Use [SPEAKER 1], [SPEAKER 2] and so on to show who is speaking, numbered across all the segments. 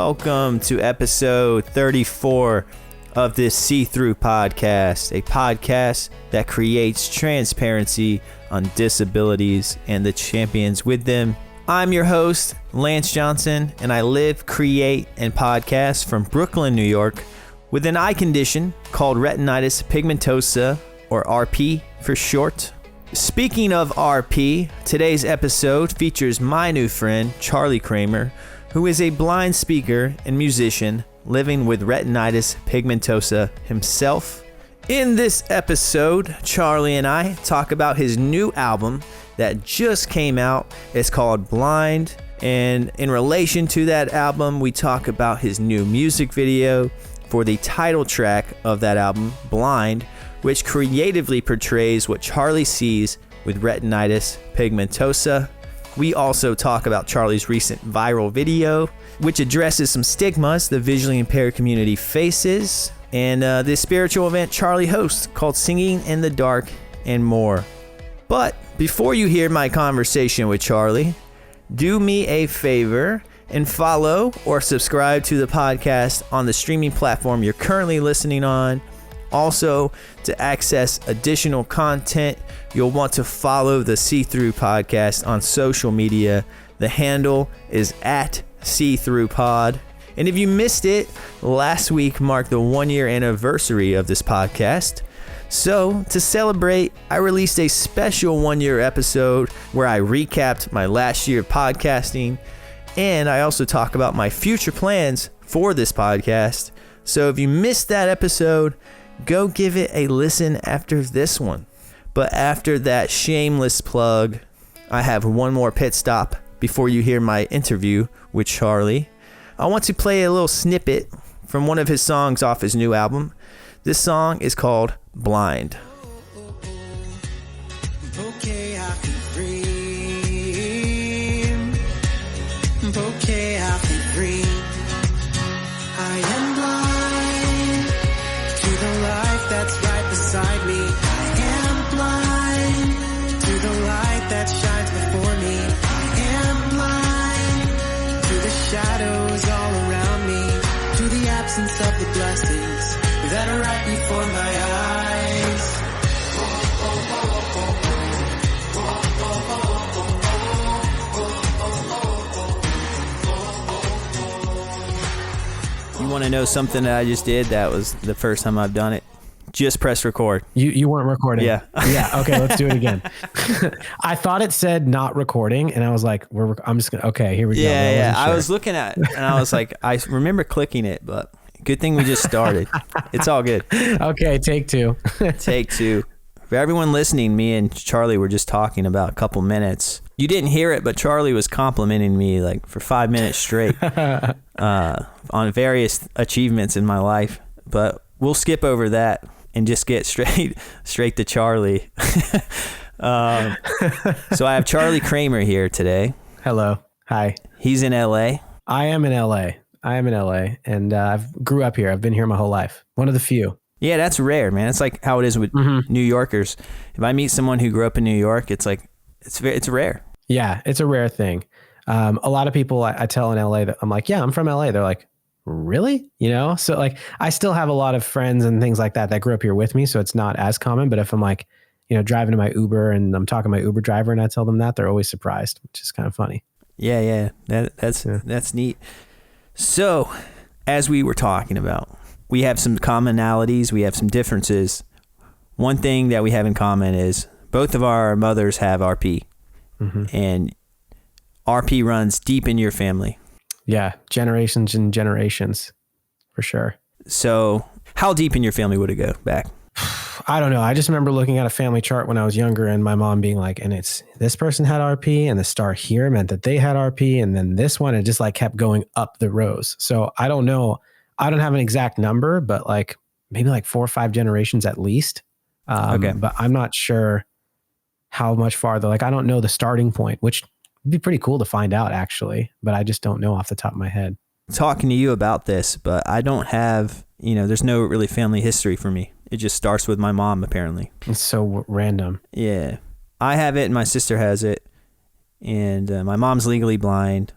[SPEAKER 1] welcome to episode 34 of this See-Through podcast, a podcast that creates transparency on disabilities and the champions with them. I'm your host, Lance Johnson, and I live, create, and podcast from Brooklyn, New York, with an eye condition called retinitis pigmentosa, or RP for short. Speaking of RP, today's episode features my new friend, Charlie Kramer, who is a blind speaker and musician living with retinitis pigmentosa himself. In this episode, Charlie and I talk about his new album that just came out. It's called Blind, and in relation to that album, we talk about his new music video for the title track of that album, Blind, which creatively portrays what Charlie sees with retinitis pigmentosa. We also talk about Charlie's recent viral video, which addresses some stigmas the visually impaired community faces, and this spiritual event Charlie hosts called Singing in the Dark, and more. But before you hear my conversation with Charlie, do me a favor and follow or subscribe to the podcast on the streaming platform you're currently listening on. Also, to access additional content, you'll want to follow the See-Through podcast on social media. The handle is at See-Through Pod. And if you missed it, last week marked the 1-year anniversary of this podcast. So, to celebrate, I released a special 1-year episode where I recapped my last year of podcasting, and I also talk about my future plans for this podcast. So if you missed that episode, go give it a listen after this one. But after that shameless plug, I have one more pit stop before you hear my interview with Charlie. I want to play a little snippet from one of his songs off his new album. This song is called Blind.
[SPEAKER 2] Okay, I can dream. Okay, I can dream. I am blind to the light that's right beside me. I am blind to the light that shines before me. I am blind to the shadows all around me, to the absence of the blessings that are right before my eyes.
[SPEAKER 1] You want to know something that I just did? That was the first time I've done it. Just press record.
[SPEAKER 3] You weren't recording.
[SPEAKER 1] Yeah.
[SPEAKER 3] Yeah. Okay. Let's do it again. I thought it said not recording, and I was like, I'm just gonna. Okay, here we go.
[SPEAKER 1] Yeah. I was looking at it, and I was like, I remember clicking it, but good thing we just started. It's all good.
[SPEAKER 3] Okay. Take two.
[SPEAKER 1] Take two. For everyone listening, me and Charlie were just talking about a couple minutes. You didn't hear it, but Charlie was complimenting me like for 5 minutes straight on various achievements in my life. But we'll skip over that and just get straight to Charlie. So I have Charlie Kramer here today.
[SPEAKER 3] Hello. Hi.
[SPEAKER 1] He's in LA.
[SPEAKER 3] I am in LA, and I grew up here. I've been here my whole life. One of the few.
[SPEAKER 1] Yeah, that's rare, man. It's like how it is with New Yorkers. If I meet someone who grew up in New York, it's like it's rare.
[SPEAKER 3] Yeah, it's a rare thing. A lot of people I tell in LA that I'm like, yeah, I'm from LA. They're like, really? You know? So like, I still have a lot of friends and things like that grew up here with me. So it's not as common. But if I'm like, driving to my Uber and I'm talking to my Uber driver and I tell them that, they're always surprised, which is kind of funny.
[SPEAKER 1] Yeah. That's neat. So as we were talking about, we have some commonalities. We have some differences. One thing that we have in common is both of our mothers have RP. And RP runs deep in your family.
[SPEAKER 3] Yeah, generations and generations, for sure.
[SPEAKER 1] So how deep in your family would it go back?
[SPEAKER 3] I don't know. I just remember looking at a family chart when I was younger and my mom being like, and it's this person had RP and the star here meant that they had RP and then this one, it just like kept going up the rows. So I don't know. I don't have an exact number, but like maybe like 4 or 5 generations at least. Okay. But I'm not sure how much farther. Like I don't know the starting point, which would be pretty cool to find out actually, but I just don't know off the top of my head.
[SPEAKER 1] Talking to you about this, but I don't have, there's no really family history for me. It just starts with my mom, apparently.
[SPEAKER 3] It's so random.
[SPEAKER 1] Yeah. I have it and my sister has it. And my mom's legally blind.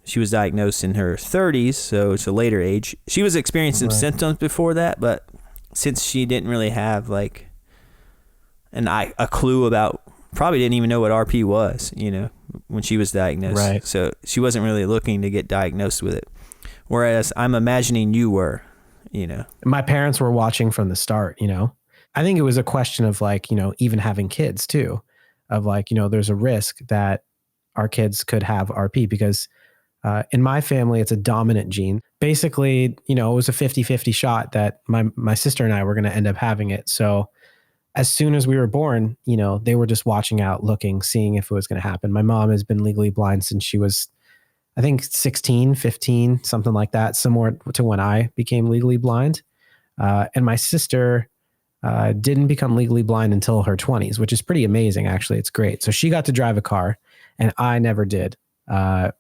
[SPEAKER 1] She was diagnosed in her 30s, so it's a later age. She was experiencing some symptoms before that, but since she didn't really have like a clue about, probably didn't even know what RP was, when she was diagnosed.
[SPEAKER 3] Right.
[SPEAKER 1] So she wasn't really looking to get diagnosed with it. Whereas I'm imagining you were,
[SPEAKER 3] My parents were watching from the start, I think it was a question of like, even having kids too, of like, there's a risk that our kids could have RP because in my family, it's a dominant gene. Basically, it was a 50-50 shot that my sister and I were going to end up having it. So as soon as we were born, they were just watching out, looking, seeing if it was going to happen. My mom has been legally blind since she was, I think 16, 15, something like that, similar to when I became legally blind. And my sister didn't become legally blind until her 20s, which is pretty amazing, actually. It's great. So she got to drive a car and I never did. But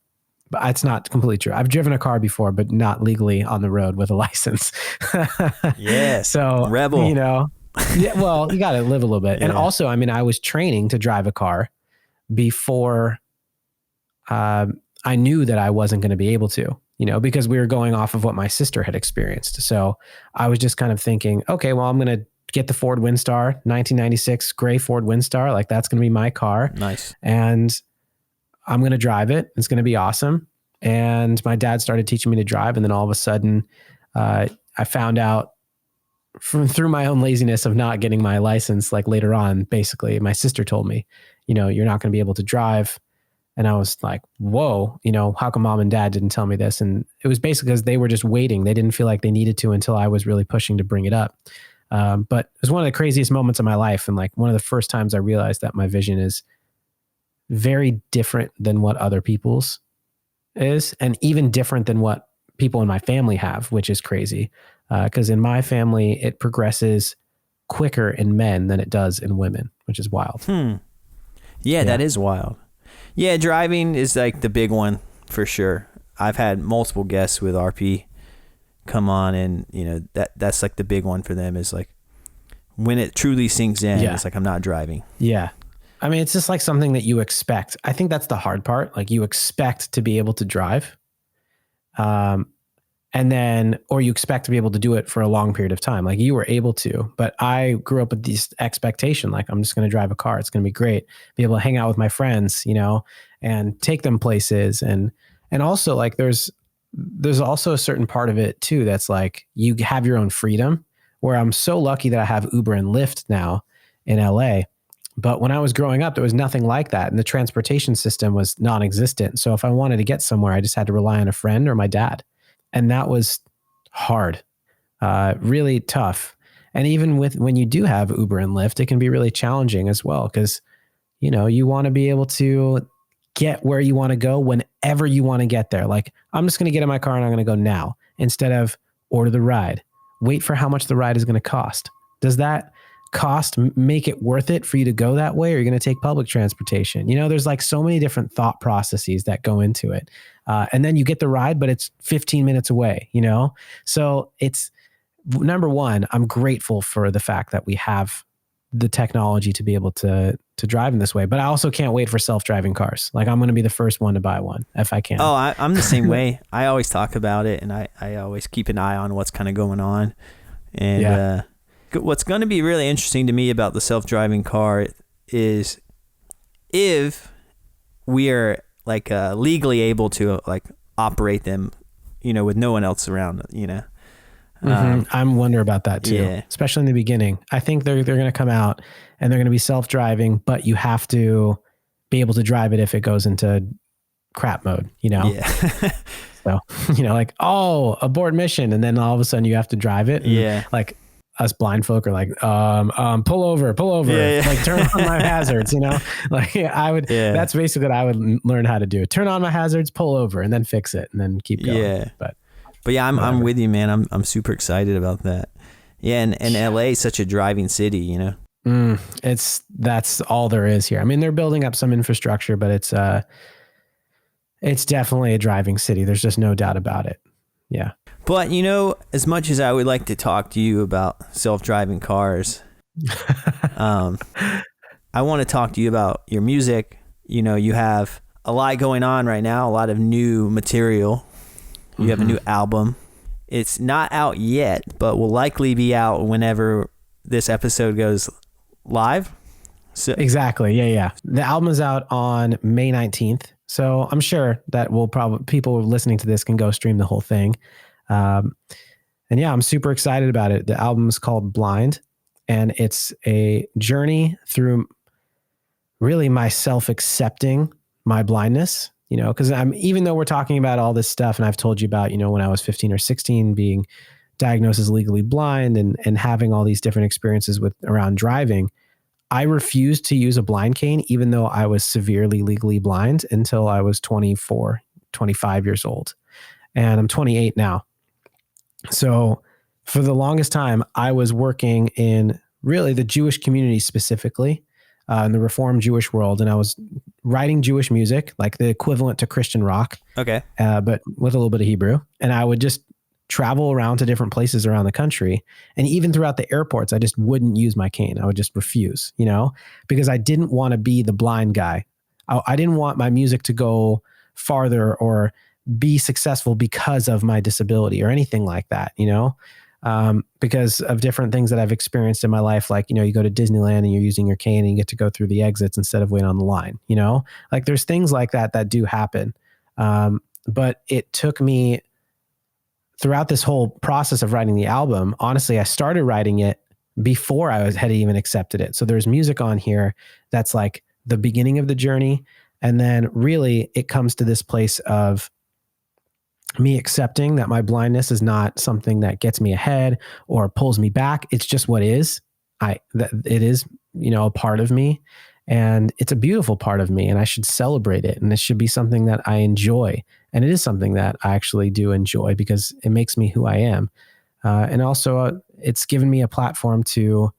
[SPEAKER 3] it's not completely true. I've driven a car before, but not legally on the road with a license.
[SPEAKER 1] Yeah.
[SPEAKER 3] So,
[SPEAKER 1] rebel.
[SPEAKER 3] Yeah, well, you got to live a little bit.
[SPEAKER 1] Yeah.
[SPEAKER 3] And also, I was training to drive a car before I knew that I wasn't going to be able to, because we were going off of what my sister had experienced. So I was just kind of thinking, okay, well, I'm going to get the Ford Windstar, 1996 gray Ford Windstar. Like that's going to be my car.
[SPEAKER 1] Nice.
[SPEAKER 3] And I'm going to drive it. It's going to be awesome. And my dad started teaching me to drive. And then all of a sudden, I found out through my own laziness of not getting my license, like later on, basically, my sister told me, you're not going to be able to drive. And I was like, whoa, how come mom and dad didn't tell me this? And it was basically because they were just waiting. They didn't feel like they needed to until I was really pushing to bring it up. But it was one of the craziest moments of my life. And like one of the first times I realized that my vision is very different than what other people's is, and even different than what people in my family have, which is crazy. Because in my family, it progresses quicker in men than it does in women, which is wild.
[SPEAKER 1] Yeah, that is wild. Yeah, driving is like the big one for sure. I've had multiple guests with RP come on, and that's like the big one for them is like when it truly sinks in, it's like I'm not driving. Yeah.
[SPEAKER 3] It's just like something that you expect. I think that's the hard part. Like you expect to be able to drive. And then, or you expect to be able to do it for a long period of time. Like you were able to, but I grew up with this expectation, like I'm just going to drive a car. It's going to be great. Be able to hang out with my friends, and take them places. And also like, there's also a certain part of it too. That's like, you have your own freedom, where I'm so lucky that I have Uber and Lyft now in LA. But when I was growing up, there was nothing like that. And the transportation system was non-existent. So if I wanted to get somewhere, I just had to rely on a friend or my dad. And that was hard, really tough. And even when you do have Uber and Lyft, it can be really challenging as well. Because, you want to be able to get where you want to go whenever you want to get there. Like, I'm just going to get in my car and I'm going to go now, instead of order the ride, wait for how much the ride is going to cost. Does that cost make it worth it for you to go that way? Or are you going to take public transportation? There's like so many different thought processes that go into it. And then you get the ride, but it's 15 minutes away, So it's, number one, I'm grateful for the fact that we have the technology to be able to drive in this way. But I also can't wait for self-driving cars. Like I'm going to be the first one to buy one if I can.
[SPEAKER 1] Oh, I'm the same way. I always talk about it, and I always keep an eye on what's kind of going on. And what's going to be really interesting to me about the self-driving car is if we are like legally able to like operate them, with no one else around,
[SPEAKER 3] I'm wondering about that too, especially in the beginning. I think they're going to come out and they're going to be self-driving, but you have to be able to drive it if it goes into crap mode,
[SPEAKER 1] Yeah.
[SPEAKER 3] So, like, oh, abort mission. And then all of a sudden you have to drive it. And like us blind folk are like, pull over, like turn on my hazards, like that's basically what I would learn how to do. Turn on my hazards, pull over, and then fix it and then keep going.
[SPEAKER 1] Yeah. But yeah, I'm with you, man. I'm super excited about that. Yeah. And LA is such a driving city,
[SPEAKER 3] That's all there is here. They're building up some infrastructure, but it's definitely a driving city. There's just no doubt about it. Yeah.
[SPEAKER 1] But, as much as I would like to talk to you about self-driving cars, I want to talk to you about your music. You have a lot going on right now, a lot of new material. You have a new album. It's not out yet, but will likely be out whenever this episode goes live. So
[SPEAKER 3] Exactly. Yeah. The album is out on May 19th. So I'm sure that people listening to this can go stream the whole thing. And yeah, I'm super excited about it. The album is called Blind, and it's a journey through really my self-accepting my blindness, because even though we're talking about all this stuff and I've told you about, when I was 15 or 16 being diagnosed as legally blind and having all these different experiences around driving, I refused to use a blind cane, even though I was severely legally blind until I was 24, 25 years old. And I'm 28 now. So for the longest time, I was working in really the Jewish community specifically, in the Reformed Jewish world. And I was writing Jewish music, like the equivalent to Christian rock.
[SPEAKER 1] Okay.
[SPEAKER 3] But with a little bit of Hebrew. And I would just travel around to different places around the country. And even throughout the airports, I just wouldn't use my cane. I would just refuse, because I didn't want to be the blind guy. I didn't want my music to go farther or be successful because of my disability or anything like that, because of different things that I've experienced in my life. Like, you go to Disneyland and you're using your cane and you get to go through the exits instead of waiting on the line, like there's things like that do happen. But it took me throughout this whole process of writing the album. Honestly, I started writing it before had even accepted it. So there's music on here that's like the beginning of the journey. And then really it comes to this place of me accepting that my blindness is not something that gets me ahead or pulls me back. It's just what is. It is, a part of me, and it's a beautiful part of me, and I should celebrate it. And it should be something that I enjoy. And it is something that I actually do enjoy because it makes me who I am. And also it's given me a platform to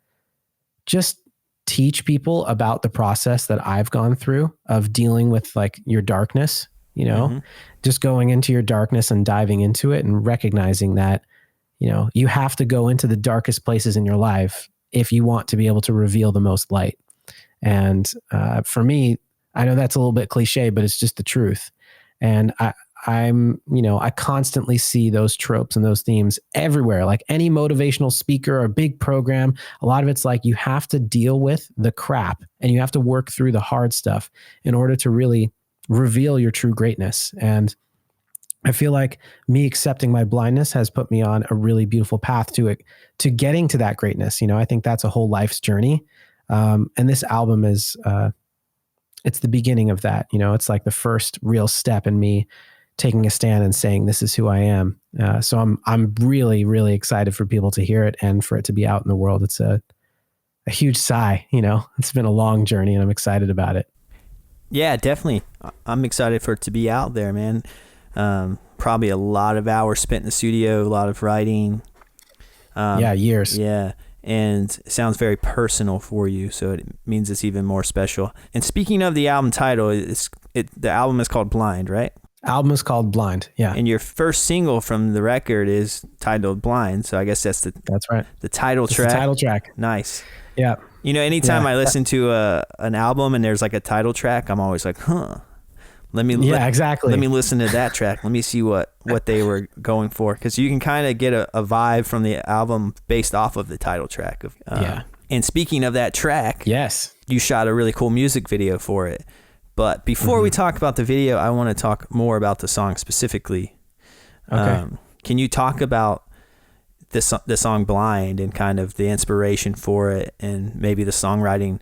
[SPEAKER 3] just teach people about the process that I've gone through of dealing with like your darkness, just going into your darkness and diving into it and recognizing that, you have to go into the darkest places in your life if you want to be able to reveal the most light. And for me, I know that's a little bit cliche, but it's just the truth. And I constantly see those tropes and those themes everywhere. Like any motivational speaker or big program, a lot of it's like you have to deal with the crap and you have to work through the hard stuff in order to really reveal your true greatness. And I feel like me accepting my blindness has put me on a really beautiful path to it, to getting to that greatness. I think that's a whole life's journey. And this album is, it's the beginning of that. It's like the first real step in me taking a stand and saying, this is who I am. So I'm really, really excited for people to hear it and for it to be out in the world. It's a huge sigh, it's been a long journey and I'm excited about it.
[SPEAKER 1] Yeah, definitely. I'm excited for it to be out there, man. Probably a lot of hours spent in the studio, a lot of writing.
[SPEAKER 3] Years.
[SPEAKER 1] Yeah. And it sounds very personal for you, so it means it's even more special. And speaking of the album title, the album is called Blind, right?
[SPEAKER 3] Album is called Blind, yeah.
[SPEAKER 1] And your first single from the record is titled Blind, so I guess that's
[SPEAKER 3] right.
[SPEAKER 1] The title track.
[SPEAKER 3] The title track.
[SPEAKER 1] Nice.
[SPEAKER 3] Yeah.
[SPEAKER 1] Anytime I listen to an album and there's like a title track, I'm always like, exactly. Let me listen to that track. Let me see what they were going for, because you can kind of get a vibe from the album based off of the title track. And speaking of that track,
[SPEAKER 3] yes,
[SPEAKER 1] you shot a really cool music video for it. But before we talk about the video, I want to talk more about the song specifically.
[SPEAKER 3] Okay.
[SPEAKER 1] Can you talk about the song Blind and kind of the inspiration for it and maybe the songwriting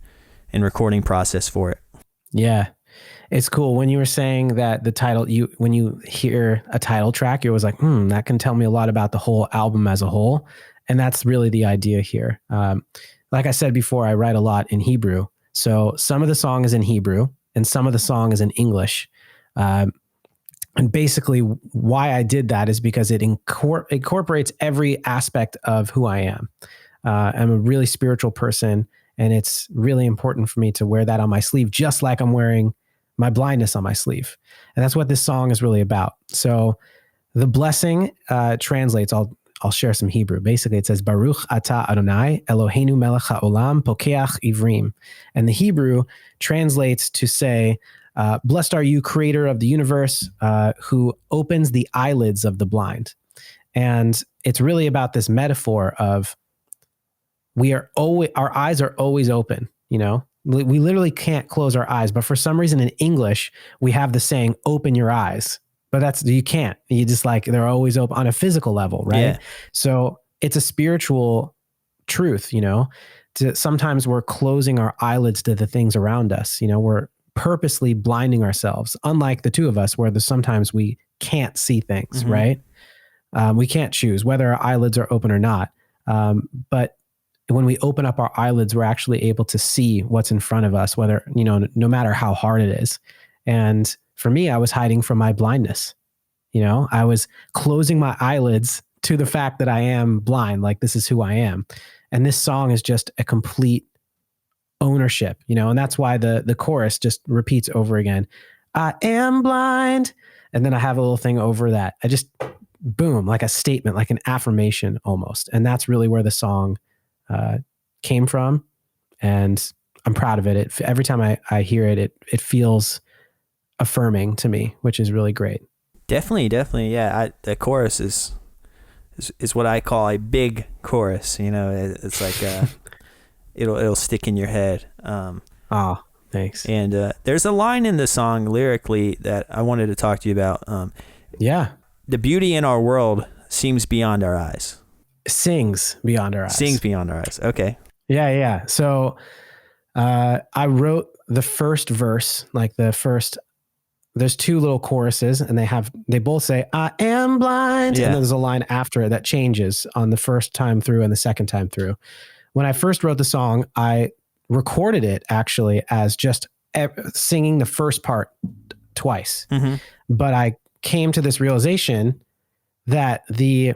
[SPEAKER 1] and recording process for it?
[SPEAKER 3] Yeah. It's cool. When you were saying that the title, when you hear a title track, you're always like, that can tell me a lot about the whole album as a whole. And that's really the idea here. Like I said before, I write a lot in Hebrew. So some of the song is in Hebrew and some of the song is in English. And basically why I did that is because it incorporates every aspect of who I am. I'm a really spiritual person, and it's really important for me to wear that on my sleeve, just like I'm wearing my blindness on my sleeve. And that's what this song is really about. So the blessing translates, I'll share some Hebrew. Basically, it says, Baruch atah Adonai Eloheinu melech haolam pokeach ivrim. And the Hebrew translates to say, Blessed are you, creator of the universe, who opens the eyelids of the blind. And it's really about this metaphor of our eyes are always open, you know? We literally can't close our eyes, but for some reason in English, we have the saying, open your eyes, but you can't. You just like, they're always open on a physical level, right?
[SPEAKER 1] Yeah.
[SPEAKER 3] So it's a spiritual truth, you know, sometimes we're closing our eyelids to the things around us. You know, we're purposely blinding ourselves, unlike the two of us, where sometimes we can't see things, right? We can't choose whether our eyelids are open or not. But when we open up our eyelids, we're actually able to see what's in front of us, whether, you know, no matter how hard it is. And for me, I was hiding from my blindness. You know, I was closing my eyelids to the fact that I am blind. Like, this is who I am. And this song is just a complete ownership, you know, and that's why the chorus just repeats over again. I am blind. And then I have a little thing over that. I just, boom, like a statement, like an affirmation almost. And that's really where the song came from, and I'm proud of it. Every time I hear it, it feels affirming to me, which is really great.
[SPEAKER 1] Definitely, yeah. The chorus is what I call a big chorus. You know, it's like it'll stick in your head.
[SPEAKER 3] Oh, thanks.
[SPEAKER 1] And there's a line in the song lyrically that I wanted to talk to you about.
[SPEAKER 3] Yeah,
[SPEAKER 1] the beauty in our world seems beyond our eyes.
[SPEAKER 3] Sings beyond our eyes.
[SPEAKER 1] Sings beyond our eyes. Okay.
[SPEAKER 3] Yeah. So I wrote the first verse, like there's two little choruses, and they both say, I am blind.
[SPEAKER 1] Yeah.
[SPEAKER 3] And then there's a line after it that changes on the first time through and the second time through. When I first wrote the song, I recorded it actually as just singing the first part twice. But I came to this realization that the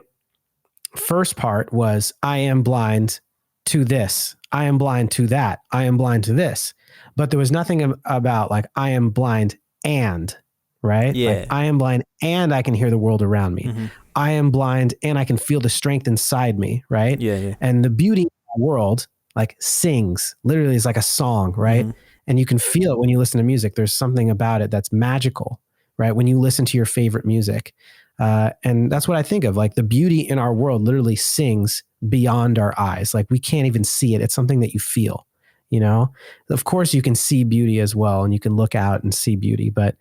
[SPEAKER 3] first part was, I am blind to this, I am blind to that, I am blind to this. But there was nothing about like, I am blind and, right?
[SPEAKER 1] Yeah.
[SPEAKER 3] Like, I am blind and I can hear the world around me. I am blind and I can feel the strength inside me, right?
[SPEAKER 1] Yeah.
[SPEAKER 3] And the beauty of the world like sings, literally is like a song, right? And you can feel it when you listen to music. There's something about it that's magical, right? When you listen to your favorite music. And that's what I think of, like the beauty in our world literally sings beyond our eyes. Like we can't even see it. It's something that you feel, you know. Of course you can see beauty as well, and you can look out and see beauty. But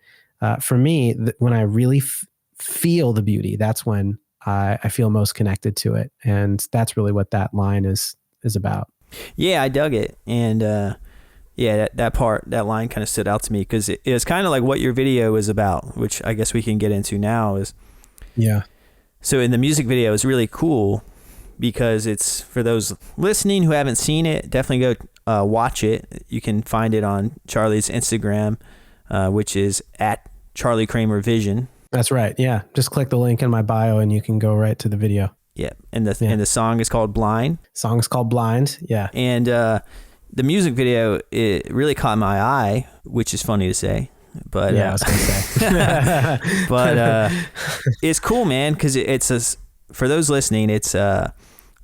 [SPEAKER 3] for me, when I really feel the beauty, that's when I feel most connected to it. And that's really what that line is about.
[SPEAKER 1] Yeah, I dug it. And yeah, that line kind of stood out to me because it was kind of like what your video is about, which I guess we can get into now is.
[SPEAKER 3] Yeah.
[SPEAKER 1] So in the music video, it's really cool because it's, for those listening who haven't seen it, definitely go watch it. You can find it on Charlie's Instagram, which is at Charlie Kramer Vision. That's
[SPEAKER 3] right. Yeah. Just click the link in my bio and you can go right to the video.
[SPEAKER 1] Yeah. And the song is called Blind.
[SPEAKER 3] Song is called Blind. Yeah.
[SPEAKER 1] And the music video, it really caught my eye, which is funny to say. But
[SPEAKER 3] yeah, I was gonna say.
[SPEAKER 1] But it's cool, man, because it's for those listening, it's a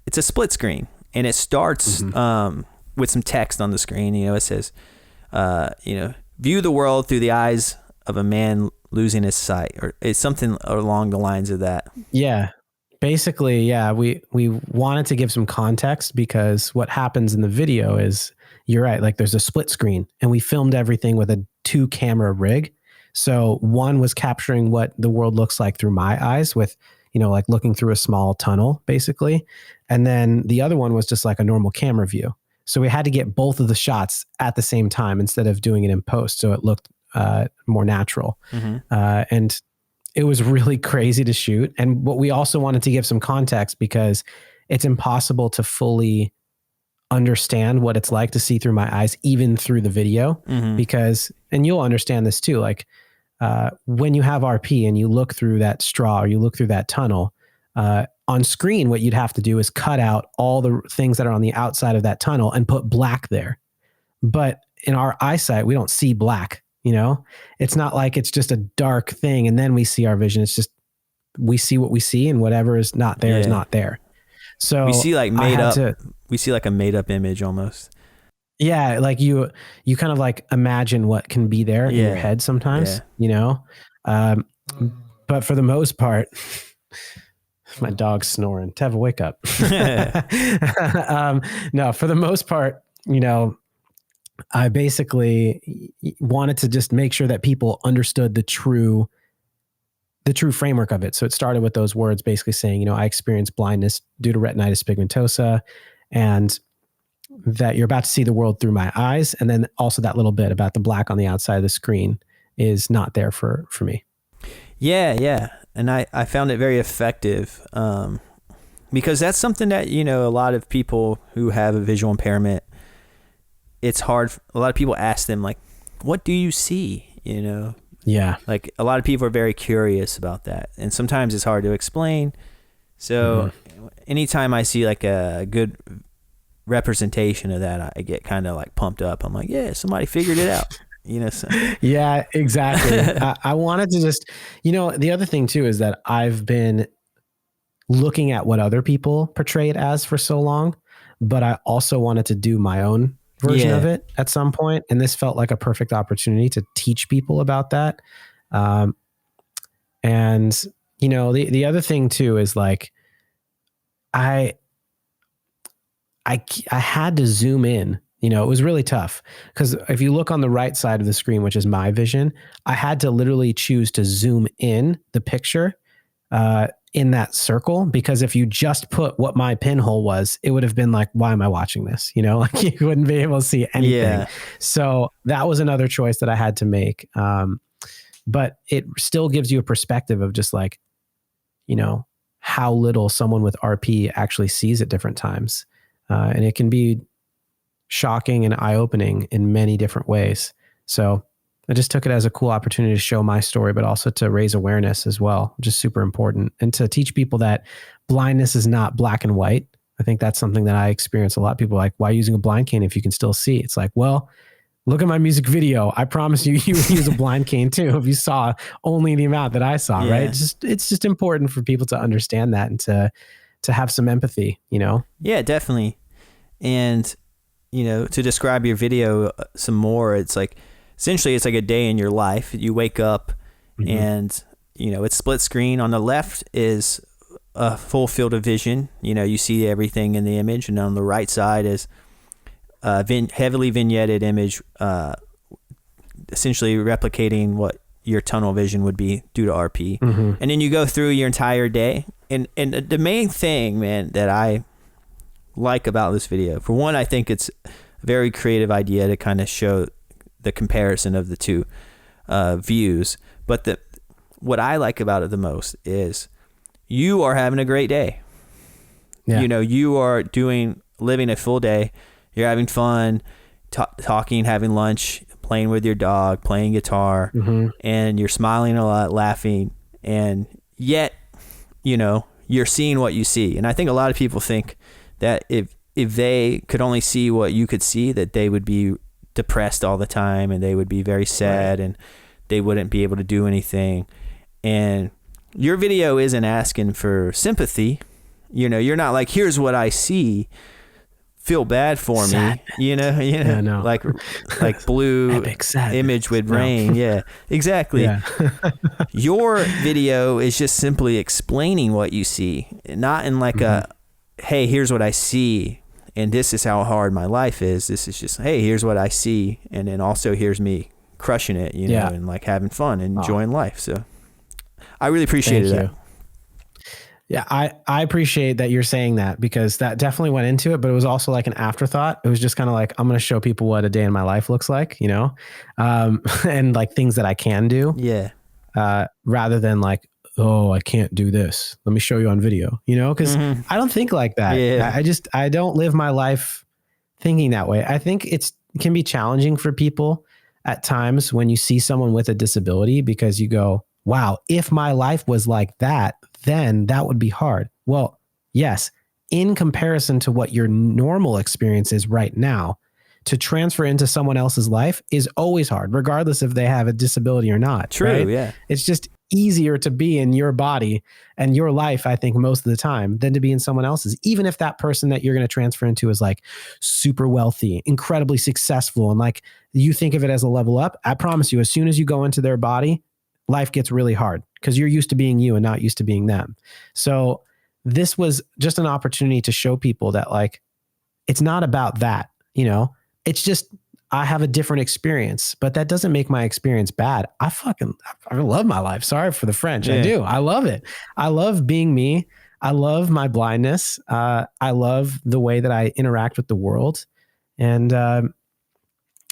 [SPEAKER 1] split screen, and it starts with some text on the screen. You know, it says, view the world through the eyes of a man losing his sight, or it's something along the lines of that. Yeah.
[SPEAKER 3] Basically, yeah, we wanted to give some context because what happens in the video is, you're right, like there's a split screen, and we filmed everything with a 2-camera rig. So one was capturing what the world looks like through my eyes with, like looking through a small tunnel, basically. And then the other one was just like a normal camera view. So we had to get both of the shots at the same time instead of doing it in post. So it looked more natural. And it was really crazy to shoot. And what we also wanted to give some context because it's impossible to fully understand what it's like to see through my eyes, even through the video, because, and you'll understand this too, like when you have RP and you look through that straw or you look through that tunnel, on screen, what you'd have to do is cut out all the things that are on the outside of that tunnel and put black there. But in our eyesight, we don't see black, it's not like it's just a dark thing and then we see our vision. It's just, we see what we see, and whatever is not there is not there. So
[SPEAKER 1] we see like we see like a made up image almost.
[SPEAKER 3] Yeah, like you kind of like imagine what can be there in your head sometimes, you know? But for the most part, my dog's snoring. Teva, wake up. No, for the most part, you know, I basically wanted to just make sure that people understood the true framework of it. So it started with those words basically saying, you know, I experienced blindness due to retinitis pigmentosa, and that you're about to see the world through my eyes. And then also that little bit about the black on the outside of the screen is not there for me.
[SPEAKER 1] Yeah. And I found it very effective because that's something that, you know, a lot of people who have a visual impairment, it's hard. A lot of people ask them, like, what do you see? You know?
[SPEAKER 3] Yeah.
[SPEAKER 1] Like a lot of people are very curious about that. And sometimes it's hard to explain. So anytime I see like a good representation of that, I get kind of like pumped up. I'm like, yeah, somebody figured it out. You know? So.
[SPEAKER 3] Yeah, exactly. I wanted to just, you know, the other thing too is that I've been looking at what other people portray it as for so long, but I also wanted to do my own version of it at some point. And this felt like a perfect opportunity to teach people about that. And, you know, the other thing too is like, I had to zoom in. You know, it was really tough because if you look on the right side of the screen, which is my vision, I had to literally choose to zoom in the picture in that circle, because if you just put what my pinhole was, it would have been like, why am I watching this? You know, like you wouldn't be able to see anything. Yeah. So that was another choice that I had to make. But it still gives you a perspective of just like, you know, how little someone with RP actually sees at different times. And it can be shocking and eye-opening in many different ways. So I just took it as a cool opportunity to show my story, but also to raise awareness as well, which is super important. And to teach people that blindness is not black and white. I think that's something that I experience a lot. People are like, why using a blind cane if you can still see? It's like, well, look at my music video. I promise you, you would use a blind cane too if you saw only the amount that I saw, right? It's just important for people to understand that and to have some empathy, you know?
[SPEAKER 1] Yeah, definitely. And, you know, to describe your video some more, it's like, essentially it's like a day in your life. You wake up and, you know, it's split screen. On the left is a full field of vision. You know, you see everything in the image. And on the right side is a heavily vignetted image, essentially replicating what your tunnel vision would be due to RP. And then you go through your entire day. And the main thing, man, that I like about this video, for one, I think it's a very creative idea to kind of show the comparison of the two views. But what I like about it the most is you are having a great day. Yeah. You know, you are living a full day. You're having fun, talking, having lunch, playing with your dog, playing guitar, and you're smiling a lot, laughing, and yet, you know, you're seeing what you see. And I think a lot of people think that if they could only see what you could see, that they would be depressed all the time and they would be very sad and they wouldn't be able to do anything. And your video isn't asking for sympathy. You know, you're not like, here's what I see, feel bad for me, you know, yeah, no. like blue image with rain. Yeah, exactly. Yeah. Your video is just simply explaining what you see, not in like a, hey, here's what I see and this is how hard my life is. This is just, hey, here's what I see. And then also here's me crushing it, you know, and like having fun and enjoying life. So I really appreciated that.
[SPEAKER 3] Yeah, I appreciate that you're saying that, because that definitely went into it, but it was also like an afterthought. It was just kind of like, I'm going to show people what a day in my life looks like, you know, and like things that I can do.
[SPEAKER 1] Yeah.
[SPEAKER 3] Rather than like, oh, I can't do this, let me show you on video, you know, because I don't think like that. Yeah. I don't live my life thinking that way. I think it can be challenging for people at times when you see someone with a disability, because you go, wow, if my life was like that, then that would be hard. Well, yes, in comparison to what your normal experience is right now, to transfer into someone else's life is always hard, regardless if they have a disability or not.
[SPEAKER 1] True,
[SPEAKER 3] right?
[SPEAKER 1] Yeah.
[SPEAKER 3] It's just easier to be in your body and your life, I think, most of the time than to be in someone else's. Even if that person that you're going to transfer into is like super wealthy, incredibly successful, and like you think of it as a level up, I promise you, as soon as you go into their body, life gets really hard because you're used to being you and not used to being them. So this was just an opportunity to show people that like, it's not about that, you know, it's just, I have a different experience, but that doesn't make my experience bad. I love my life. Sorry for the French. Yeah. I do. I love it. I love being me. I love my blindness. I love the way that I interact with the world. And,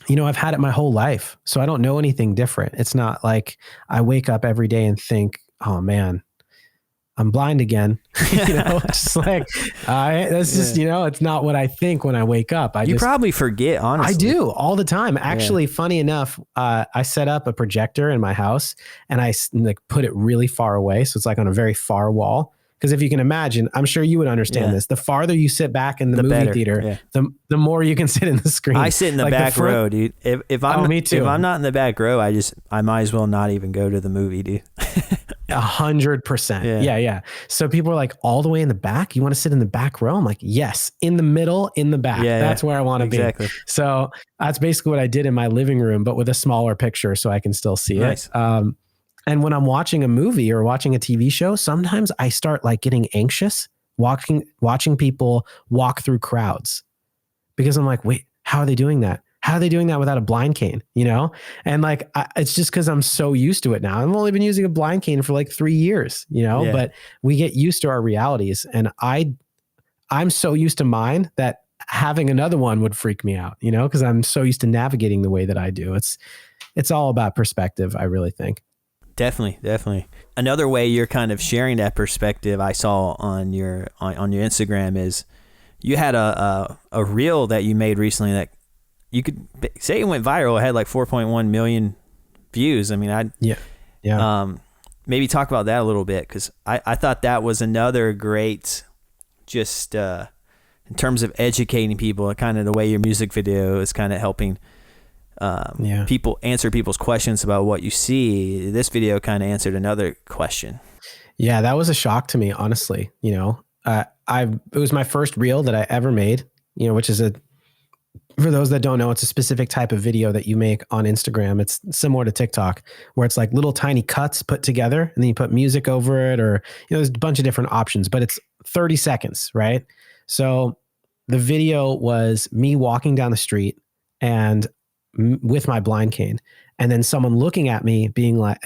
[SPEAKER 3] you know, I've had it my whole life, so I don't know anything different. It's not like I wake up every day and think, oh man, I'm blind again. You know, just like, that's just, you know, it's not what I think when I wake up.
[SPEAKER 1] You probably forget, honestly.
[SPEAKER 3] I do all the time. Actually, funny enough, I set up a projector in my house and I like put it really far away. So it's like on a very far wall. Because if you can imagine, I'm sure you would understand this. The farther you sit back in the movie better. Theater, the more you can sit in the screen.
[SPEAKER 1] I sit in the back row, dude. If I'm
[SPEAKER 3] me too.
[SPEAKER 1] If I'm not in the back row, I might as well not even go to the movie, dude.
[SPEAKER 3] 100%. Yeah. So people are like, all the way in the back? You want to sit in the back row? I'm like, yes, in the middle, in the back. That's where I want to be. So that's basically what I did in my living room, but with a smaller picture so I can still see it. And when I'm watching a movie or watching a TV show, sometimes I start like getting anxious watching people walk through crowds because I'm like, wait, how are they doing that? How are they doing that without a blind cane? You know? And like, it's just because I'm so used to it now. I've only been using a blind cane for like 3 years, you know, but we get used to our realities. And I'm so used to mine that having another one would freak me out, you know, because I'm so used to navigating the way that I do. It's all about perspective, I really think.
[SPEAKER 1] Definitely. Another way you're kind of sharing that perspective I saw on your Instagram is you had a reel that you made recently that you could say it went viral. It had like 4.1 million views. I mean, maybe talk about that a little bit, because I thought that was another great, just in terms of educating people, kind of the way your music video is kind of helping people answer people's questions about what you see. This video kind of answered another question.
[SPEAKER 3] Yeah, that was a shock to me, honestly. You know, it was my first reel that I ever made, you know, which is for those that don't know, it's a specific type of video that you make on Instagram. It's similar to TikTok, where it's like little tiny cuts put together and then you put music over it, or, you know, there's a bunch of different options, but it's 30 seconds, right? So the video was me walking down the street and with my blind cane, and then someone looking at me being like,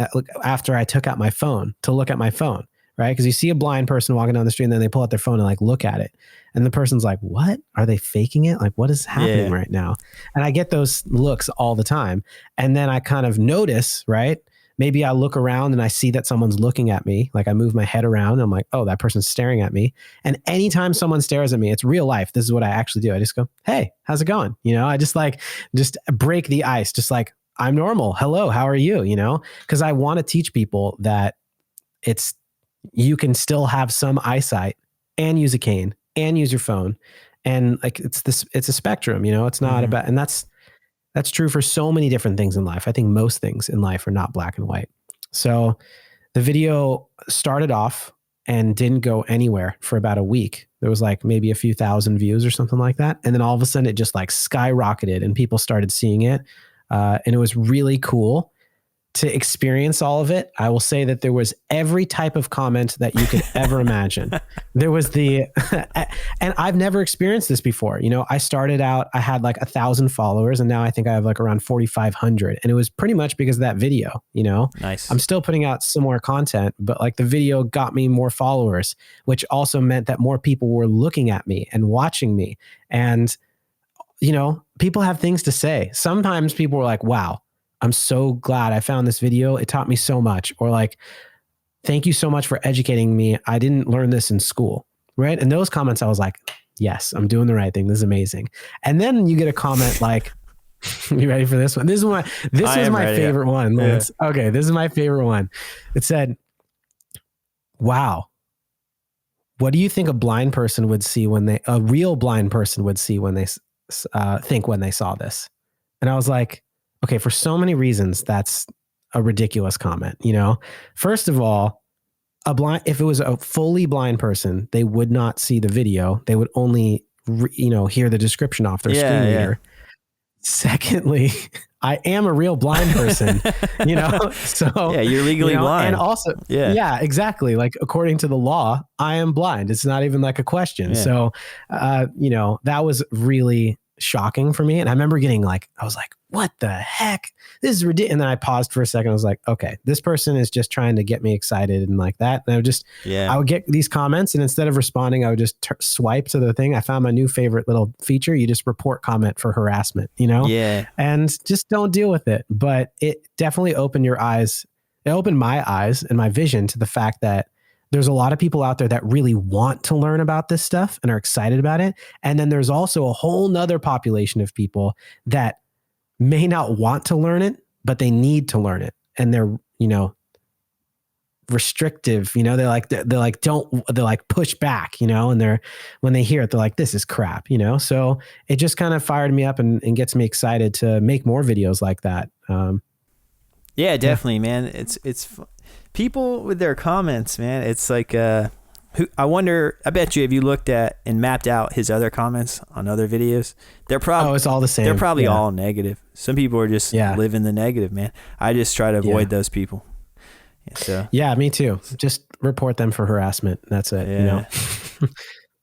[SPEAKER 3] after I took out my phone to look at my phone, right? Because you see a blind person walking down the street and then they pull out their phone and like look at it. And the person's like, what? Are they faking it? Like, what is happening right now? And I get those looks all the time. And then I kind of notice, right? Maybe I look around and I see that someone's looking at me. Like I move my head around and I'm like, oh, that person's staring at me. And anytime someone stares at me, it's real life. This is what I actually do. I just go, hey, how's it going? You know, I just break the ice. Just like, I'm normal. Hello, how are you? You know, because I want to teach people that you can still have some eyesight and use a cane and use your phone. And like, it's a spectrum, you know, it's not about, and that's true for so many different things in life. I think most things in life are not black and white. So the video started off and didn't go anywhere for about a week. There was like maybe a few thousand views or something like that. And then all of a sudden it just like skyrocketed and people started seeing it. And it was really cool to experience all of it. I will say that there was every type of comment that you could ever imagine. There was and I've never experienced this before. You know, I started out, I had like 1,000 followers and now I think I have like around 4,500. And it was pretty much because of that video, you know.
[SPEAKER 1] Nice.
[SPEAKER 3] I'm still putting out similar content, but like the video got me more followers, which also meant that more people were looking at me and watching me. And, you know, people have things to say. Sometimes people were like, wow, I'm so glad I found this video. It taught me so much. Or like, thank you so much for educating me. I didn't learn this in school, right? And those comments, I was like, yes, I'm doing the right thing. This is amazing. And then you get a comment like, you ready for this one? This was my favorite one. Yeah. Okay, this is my favorite one. It said, wow, what do you think a blind person would see a real blind person would see when they think when they saw this? And I was like, okay, for so many reasons, that's a ridiculous comment. First of all, if it was a fully blind person, they would not see the video. They would only, hear the description off their screen reader. Secondly, I am a real blind person, so
[SPEAKER 1] yeah, you're legally blind.
[SPEAKER 3] And also, yeah, exactly. Like according to the law, I am blind. It's not even like a question. Yeah. So, that was really shocking for me. And I remember I was like, what the heck? This is ridiculous. And then I paused for a second. I was like, okay, this person is just trying to get me excited and like that. And I would get these comments, and instead of responding, I would just swipe to the thing. I found my new favorite little feature. You just report comment for harassment,
[SPEAKER 1] Yeah.
[SPEAKER 3] And just don't deal with it. But it definitely opened your eyes. It opened my eyes and my vision to the fact that there's a lot of people out there that really want to learn about this stuff and are excited about it. And then there's also a whole nother population of people that may not want to learn it, but they need to learn it. And they're, restrictive, they're like push back, and when they hear it, they're like, this is crap, so it just kind of fired me up and gets me excited to make more videos like that.
[SPEAKER 1] Yeah, definitely, man. It's people with their comments, man. It's like, I bet you if you looked at and mapped out his other comments on other videos, they're probably,
[SPEAKER 3] it's all the same.
[SPEAKER 1] They're probably all negative. Some people are just living the negative, man. I just try to avoid those people.
[SPEAKER 3] Yeah, me too. Just report them for harassment. That's it.
[SPEAKER 1] Yeah.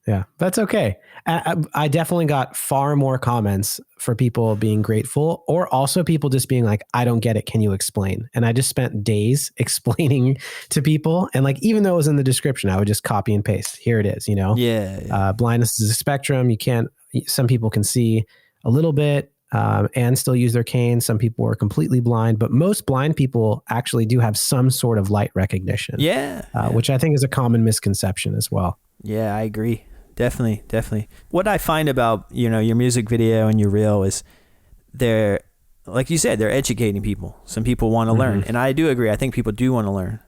[SPEAKER 3] Yeah, that's okay. I definitely got far more comments for people being grateful, or also people just being like, I don't get it. Can you explain? And I just spent days explaining to people. And like, even though it was in the description, I would just copy and paste. Here it is, blindness is a spectrum. Some people can see a little bit and still use their cane. Some people are completely blind, but most blind people actually do have some sort of light recognition. Which I think is a common misconception as well.
[SPEAKER 1] Yeah, I agree. Definitely. What I find about, your music video and your reel is they're, like you said, they're educating people. Some people want to learn. And I do agree. I think people do want to learn.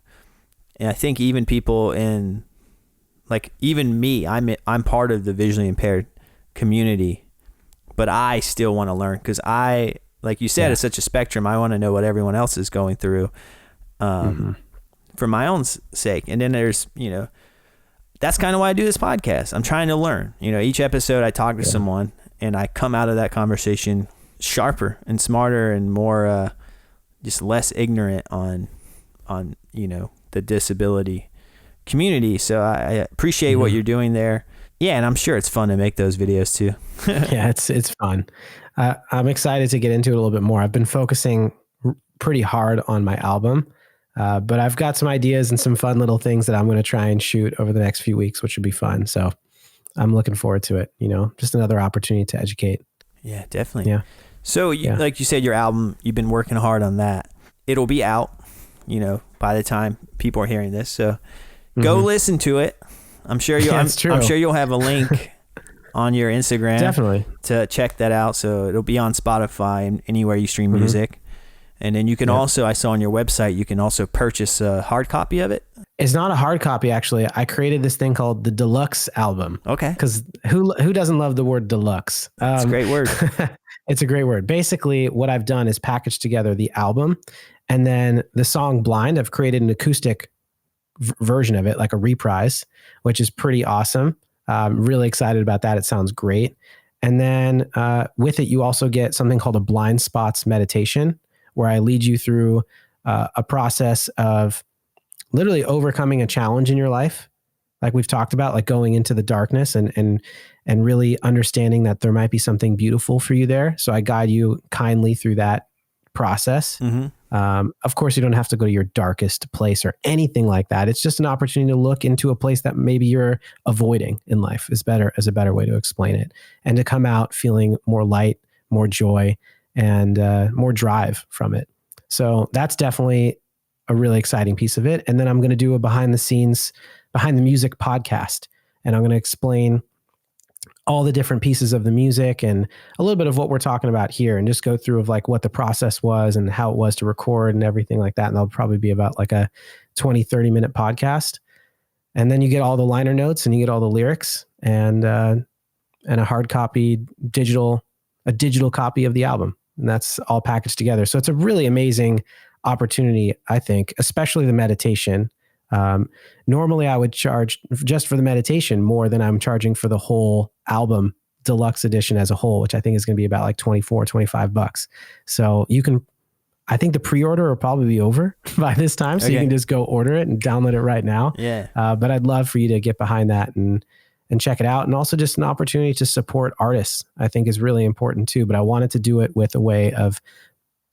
[SPEAKER 1] And I think even people even me, I'm part of the visually impaired community, but I still want to learn because like you said, it's such a spectrum. I want to know what everyone else is going through for my own sake. And then there's, that's kind of why I do this podcast. I'm trying to learn. Each episode I talk to someone and I come out of that conversation sharper and smarter and more just less ignorant on the disability community. So I appreciate what you're doing there. Yeah, and I'm sure it's fun to make those videos too.
[SPEAKER 3] Yeah, it's fun. I'm excited to get into it a little bit more. I've been focusing pretty hard on my album. But I've got some ideas and some fun little things that I'm going to try and shoot over the next few weeks, which should be fun. So I'm looking forward to it. Just another opportunity to educate.
[SPEAKER 1] Yeah, definitely.
[SPEAKER 3] Yeah.
[SPEAKER 1] So like you said, your album, you've been working hard on that. It'll be out, by the time people are hearing this. So go listen to it. I'm sure I'm sure you'll have a link on your Instagram
[SPEAKER 3] definitely
[SPEAKER 1] to check that out. So it'll be on Spotify and anywhere you stream music. And then you can also, I saw on your website, you can also purchase a hard copy of it.
[SPEAKER 3] It's not a hard copy, actually. I created this thing called the Deluxe Album.
[SPEAKER 1] Okay.
[SPEAKER 3] Because who doesn't love the word deluxe?
[SPEAKER 1] It's a great word.
[SPEAKER 3] It's a great word. Basically, what I've done is package together the album, and then the song Blind, I've created an acoustic version of it, like a reprise, which is pretty awesome. I'm really excited about that. It sounds great. And then with it, you also get something called a blind spots meditation, where I lead you through a process of literally overcoming a challenge in your life. Like we've talked about, like going into the darkness and really understanding that there might be something beautiful for you there. So I guide you kindly through that process. Of course, you don't have to go to your darkest place or anything like that. It's just an opportunity to look into a place that maybe you're avoiding in life is a better way to explain it. And to come out feeling more light, more joy, and more drive from it. So that's definitely a really exciting piece of it. And then I'm going to do a behind the music podcast. And I'm going to explain all the different pieces of the music and a little bit of what we're talking about here, and just go through of like what the process was and how it was to record and everything like that. And that'll probably be about like a 20-30 minute podcast. And then you get all the liner notes and you get all the lyrics and a hard copy digital copy of the album. And that's all packaged together. So it's a really amazing opportunity, I think, especially the meditation. Normally I would charge just for the meditation more than I'm charging for the whole album deluxe edition as a whole, which I think is going to be about like $25. So I think the pre-order will probably be over by this time. So you can just go order it and download it right now.
[SPEAKER 1] Yeah.
[SPEAKER 3] But I'd love for you to get behind that and check it out. And also just an opportunity to support artists, I think is really important too. But I wanted to do it with a way of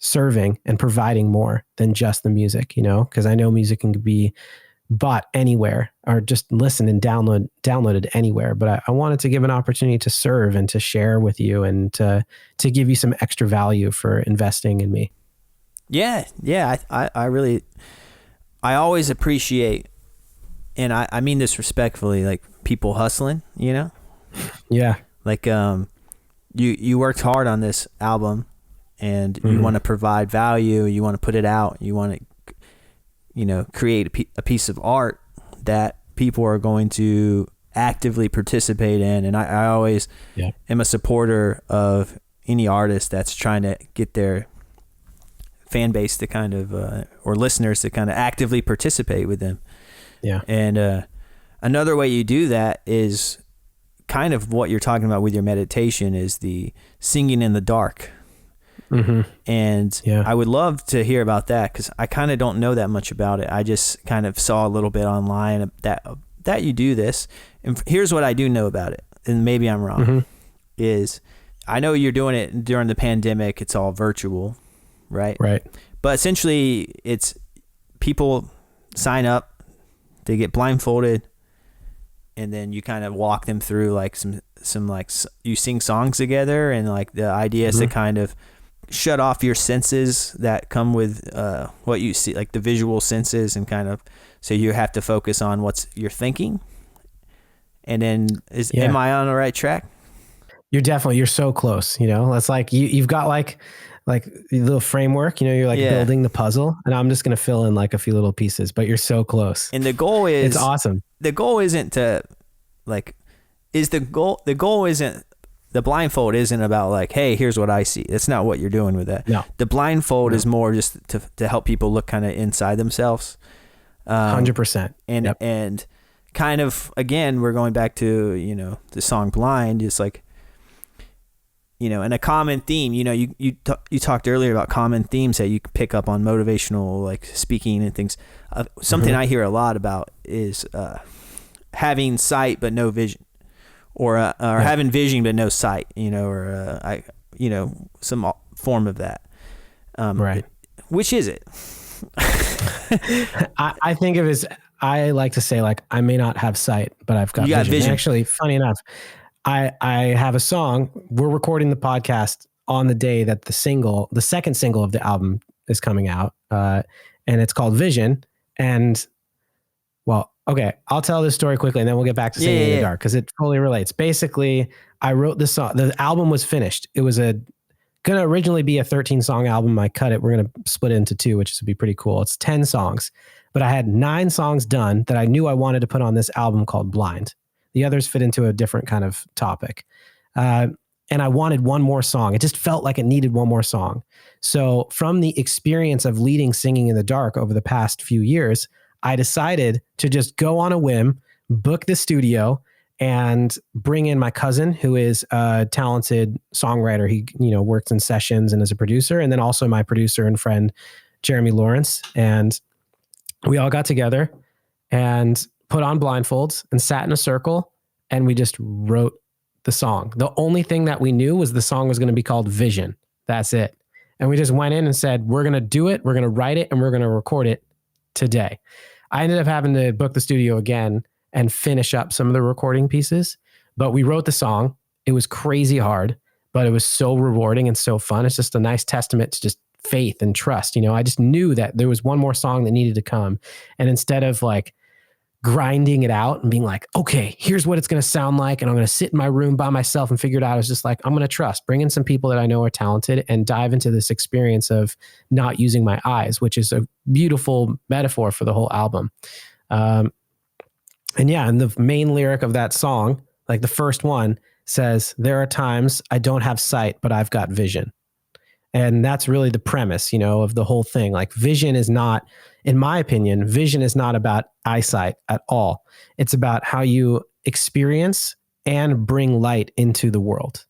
[SPEAKER 3] serving and providing more than just the music, because I know music can be bought anywhere or just listen and downloaded anywhere. But I wanted to give an opportunity to serve and to share with you and to give you some extra value for investing in me.
[SPEAKER 1] Yeah. I always appreciate, and I mean this respectfully, like people hustling,
[SPEAKER 3] Yeah.
[SPEAKER 1] Like, you worked hard on this album and you want to provide value. You want to put it out. You want to, create a piece of art that people are going to actively participate in. And I always am a supporter of any artist that's trying to get their fan base to kind of, or listeners to kind of actively participate with them.
[SPEAKER 3] Yeah.
[SPEAKER 1] And another way you do that is kind of what you're talking about with your meditation is the singing in the dark. And I would love to hear about that because I kind of don't know that much about it. I just kind of saw a little bit online that you do this. And here's what I do know about it, and maybe I'm wrong, is I know you're doing it during the pandemic. It's all virtual, right?
[SPEAKER 3] Right.
[SPEAKER 1] But essentially, it's people sign up, they get blindfolded, and then you kind of walk them through like some like you sing songs together, and like the idea is to kind of shut off your senses that come with what you see, like the visual senses, and kind of so you have to focus on what's you're thinking. And then am I on the right track?
[SPEAKER 3] You're so close. That's like you've got like a little framework. You're like building the puzzle, and I'm just gonna fill in like a few little pieces. But you're so close.
[SPEAKER 1] And the goal is
[SPEAKER 3] it's awesome.
[SPEAKER 1] The goal isn't to like the goal isn't. The blindfold isn't about like, hey, here's what I see. That's not what you're doing with that.
[SPEAKER 3] No.
[SPEAKER 1] The blindfold is more just to help people look kind of inside themselves.
[SPEAKER 3] 100%.
[SPEAKER 1] And kind of, again, we're going back to, the song Blind. It's like, and a common theme, you talked earlier about common themes that you can pick up on motivational, like speaking and things. Something I hear a lot about is having sight but no vision. Or having vision but no sight, or some form of that.
[SPEAKER 3] Right.
[SPEAKER 1] Which is it?
[SPEAKER 3] I think of it as, I like to say, like, I may not have sight, but I've got vision. Actually, funny enough, I have a song. We're recording the podcast on the day that the second single of the album is coming out, and it's called Vision. And okay, I'll tell this story quickly and then we'll get back to Singing in the Dark because it fully relates. Basically, I wrote this song. The album was finished. It was going to originally be a 13-song album. I cut it. We're going to split it into 2, which would be pretty cool. It's 10 songs. But I had 9 songs done that I knew I wanted to put on this album called Blind. The others fit into a different kind of topic. And I wanted one more song. It just felt like it needed one more song. So from the experience of leading Singing in the Dark over the past few years, I decided to just go on a whim, book the studio, and bring in my cousin, who is a talented songwriter. He, works in sessions and is a producer, and then also my producer and friend, Jeremy Lawrence. And we all got together and put on blindfolds and sat in a circle, and we just wrote the song. The only thing that we knew was the song was going to be called Vision. That's it. And we just went in and said, we're going to do it, we're going to write it, and we're going to record it today. I ended up having to book the studio again and finish up some of the recording pieces, but we wrote the song. It was crazy hard, but it was so rewarding and so fun. It's just a nice testament to just faith and trust. I just knew that there was one more song that needed to come. And instead of like grinding it out and being like, okay, here's what it's going to sound like, and I'm going to sit in my room by myself and figure it out, I was just like, I'm going to trust, bring in some people that I know are talented and dive into this experience of not using my eyes, which is a beautiful metaphor for the whole album. And the main lyric of that song, like the first one, says, there are times I don't have sight, but I've got vision. And that's really the premise, of the whole thing. Like vision is not, in my opinion, vision is not about eyesight at all. It's about how you experience and bring light into the world,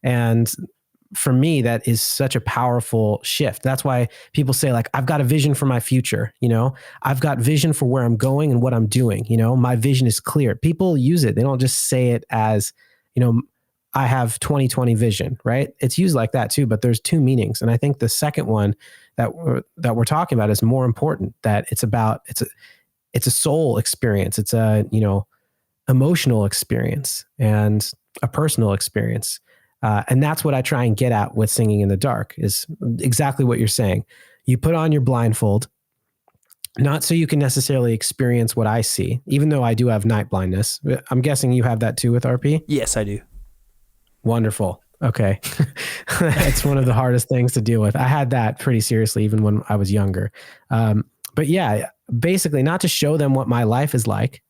[SPEAKER 3] And for me, that is such a powerful shift. That's why people say, like, I've got a vision for my future. I've got vision for where I'm going and what I'm doing. My vision is clear. People use it. They don't just say it as, I have 20/20 vision, right? It's used like that too, but there's two meanings. And I think the second one that we're talking about is more important, that it's a soul experience. It's a, emotional experience and a personal experience. And that's what I try and get at with Singing in the Dark, is exactly what you're saying. You put on your blindfold, not so you can necessarily experience what I see, even though I do have night blindness. I'm guessing you have that too with RP?
[SPEAKER 1] Yes, I do.
[SPEAKER 3] Wonderful. Okay. It's one of the hardest things to deal with. I had that pretty seriously even when I was younger. But yeah, basically not to show them what my life is like,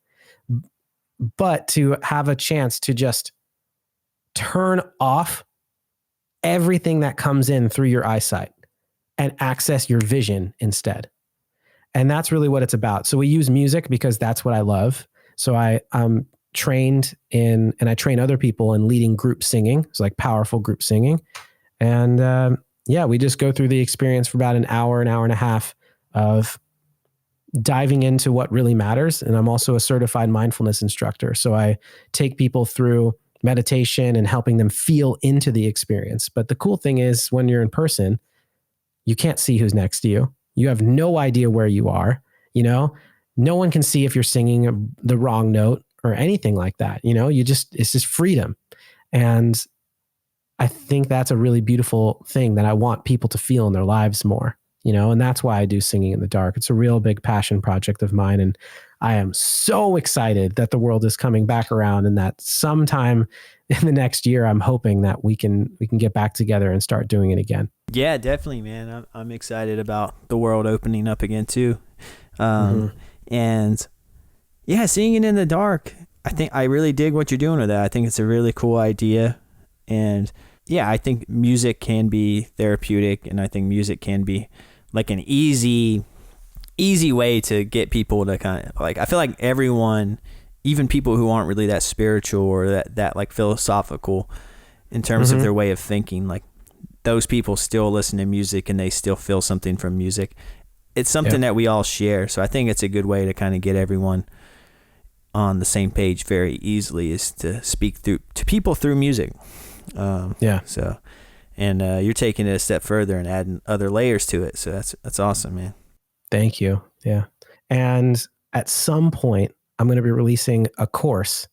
[SPEAKER 3] but to have a chance to just turn off everything that comes in through your eyesight and access your vision instead. And that's really what it's about. So we use music because that's what I love. So I'm trained in, and I train other people in leading group singing. It's like powerful group singing. And we just go through the experience for about an hour and a half of diving into what really matters. And I'm also a certified mindfulness instructor. So I take people through meditation and helping them feel into the experience. But the cool thing is, when you're in person, you can't see who's next to you. You have no idea where you are. No one can see if you're singing the wrong note or anything like that. It's just freedom. And I think that's a really beautiful thing that I want people to feel in their lives more, and that's why I do Singing in the Dark. It's a real big passion project of mine. And I am so excited that the world is coming back around, and that sometime in the next year, I'm hoping that we can get back together and start doing it again.
[SPEAKER 1] Yeah, definitely, man. I'm excited about the world opening up again too. And yeah, Singing in the Dark, I think I really dig what you're doing with that. I think it's a really cool idea. And yeah, I think music can be therapeutic, and I think music can be like an easy way to get people to kind of like, I feel like everyone, even people who aren't really that spiritual or that like philosophical in terms of their way of thinking, like those people still listen to music and they still feel something from music. It's something that we all share. So I think it's a good way to kind of get everyone on the same page very easily, is to speak to people through music. So, and you're taking it a step further and adding other layers to it. So that's awesome, man.
[SPEAKER 3] Thank you. Yeah. And at some point, I'm going to be releasing a course,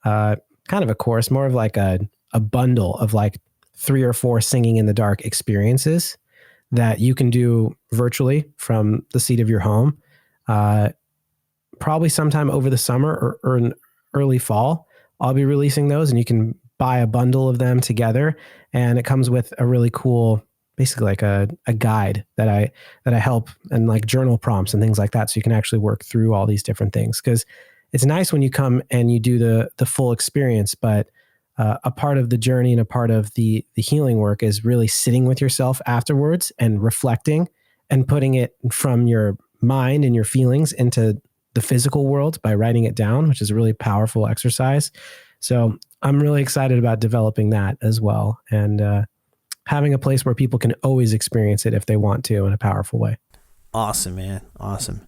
[SPEAKER 3] kind of a course, more of like a bundle of like 3 or 4 Singing in the Dark experiences that you can do virtually from the seat of your home. Probably sometime over the summer or in early fall, I'll be releasing those, and you can buy a bundle of them together. And it comes with a really cool, basically like a guide that I help, and like journal prompts and things like that. So you can actually work through all these different things, because it's nice when you come and you do the full experience, but a part of the journey and a part of the healing work is really sitting with yourself afterwards and reflecting and putting it from your mind and your feelings into the physical world by writing it down, which is a really powerful exercise. So I'm really excited about developing that as well, and having a place where people can always experience it if they want to, in a powerful way.
[SPEAKER 1] Awesome, man. Awesome.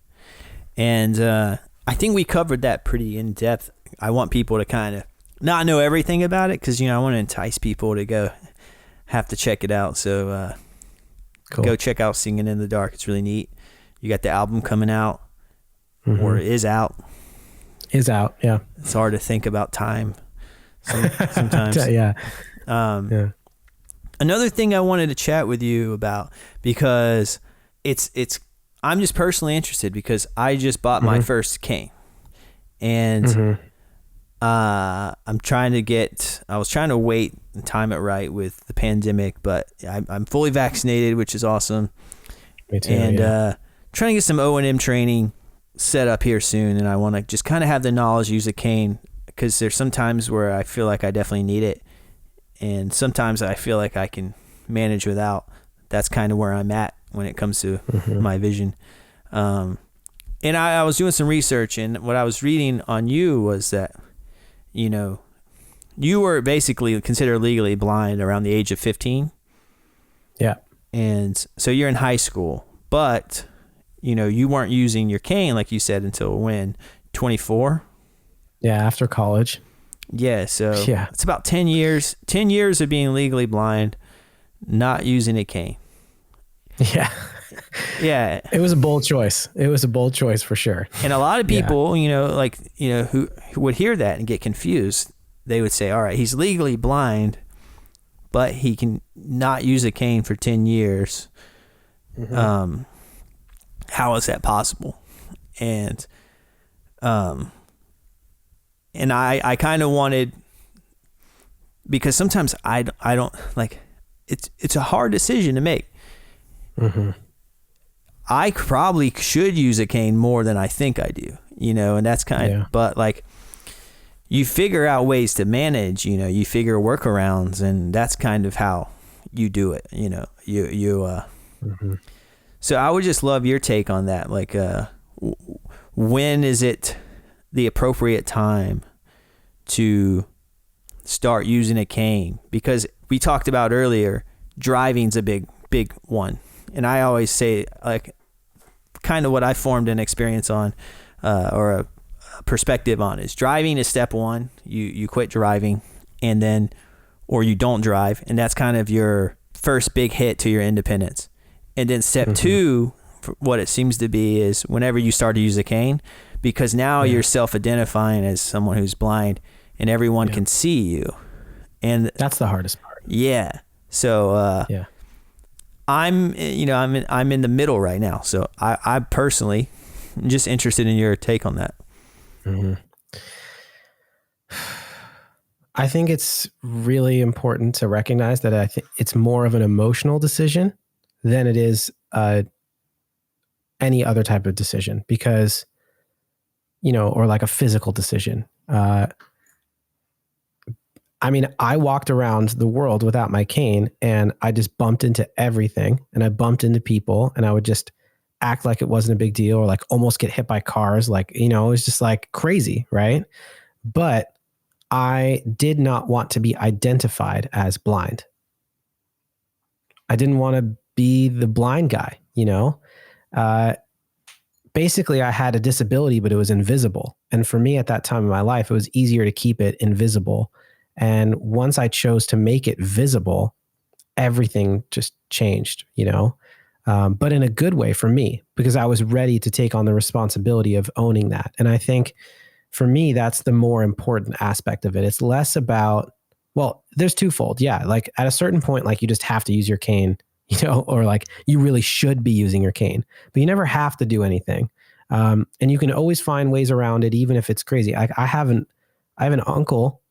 [SPEAKER 1] And I think we covered that pretty in depth. I want people to kind of not know everything about it, because, I want to entice people to have to check it out. So
[SPEAKER 3] Cool.
[SPEAKER 1] Go check out Singing in the Dark. It's really neat. You got the album coming out, or is out.
[SPEAKER 3] Is out, yeah.
[SPEAKER 1] It's hard to think about time sometimes.
[SPEAKER 3] Yeah.
[SPEAKER 1] Another thing I wanted to chat with you about, because I'm just personally interested, because I just bought my first cane, and I was trying to wait and time it right with the pandemic, but I'm fully vaccinated, which is awesome.
[SPEAKER 3] Me too.
[SPEAKER 1] And trying to get some O&M training set up here soon, and I want to just kind of have the knowledge, use a cane, because there's some times where I feel like I definitely need it, and sometimes I feel like I can manage without. That's kind of where I'm at when it comes to my vision. And I was doing some research, and what I was reading on you was that, you know, you were basically considered legally blind around the age of 15.
[SPEAKER 3] Yeah.
[SPEAKER 1] And so you're in high school, but, you know, you weren't using your cane, like you said, until when? 24?
[SPEAKER 3] Yeah, after college.
[SPEAKER 1] Yeah, so
[SPEAKER 3] yeah.
[SPEAKER 1] It's about 10 years of being legally blind, not using a cane.
[SPEAKER 3] Yeah.
[SPEAKER 1] Yeah.
[SPEAKER 3] It was a bold choice. It was a bold choice for sure.
[SPEAKER 1] And a lot of people, you know, like, you know, who would hear that and get confused, they would say, all right, he's legally blind, but he can not use a cane for 10 years. How is that possible? And I kind of wanted, because sometimes I don't like, it's a hard decision to make. I probably should use a cane more than I think I do, you know, and that's kind of, but like, you figure out ways to manage, you know, you figure workarounds, and that's kind of how you do it, you know, so I would just love your take on that. Like, when is it the appropriate time to start using a cane? Because we talked about earlier, driving's a big one. And I always say, like, kind of what I formed an experience on, or a perspective on, is driving is step one. You quit driving, and then, or you don't drive. And that's kind of your first big hit to your independence. And then step two, what it seems to be, is whenever you start to use a cane, because now you're self-identifying as someone who's blind, and everyone can see you. And
[SPEAKER 3] that's the hardest part.
[SPEAKER 1] Yeah. So, I'm in the middle right now. So I personally am just interested in your take on that.
[SPEAKER 3] I think it's really important to recognize that I think it's more of an emotional decision than it is any other type of decision, because, you know, or like a physical decision. I mean, I walked around the world without my cane, and I just bumped into everything, and I bumped into people, and I would just act like it wasn't a big deal, or like almost get hit by cars. Like, you know, it was just like crazy. Right. But I did not want to be identified as blind. I didn't want to be the blind guy, you know? Basically I had a disability, but it was invisible. And for me at that time in my life, it was easier to keep it invisible. And once I chose to make it visible, everything just changed, you know, but in a good way for me, because I was ready to take on the responsibility of owning that. And I think for me, that's the more important aspect of it. It's less about, well, there's twofold. Yeah. Like at a certain point, like you just have to use your cane, you know, or like you really should be using your cane, but you never have to do anything. And you can always find ways around it, even if it's crazy. I have an uncle.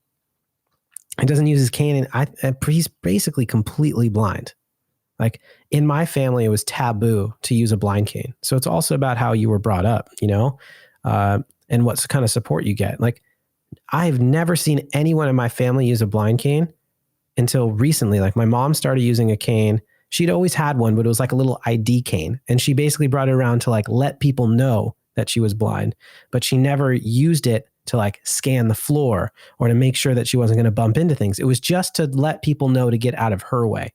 [SPEAKER 3] He doesn't use his cane, and he's basically completely blind. Like in my family, it was taboo to use a blind cane. So it's also about how you were brought up, you know, and what kind of support you get. Like I've never seen anyone in my family use a blind cane until recently. Like my mom started using a cane. She'd always had one, but it was like a little ID cane. And she basically brought it around to like let people know that she was blind, but she never used it to like scan the floor or to make sure that she wasn't going to bump into things. It was just to let people know to get out of her way.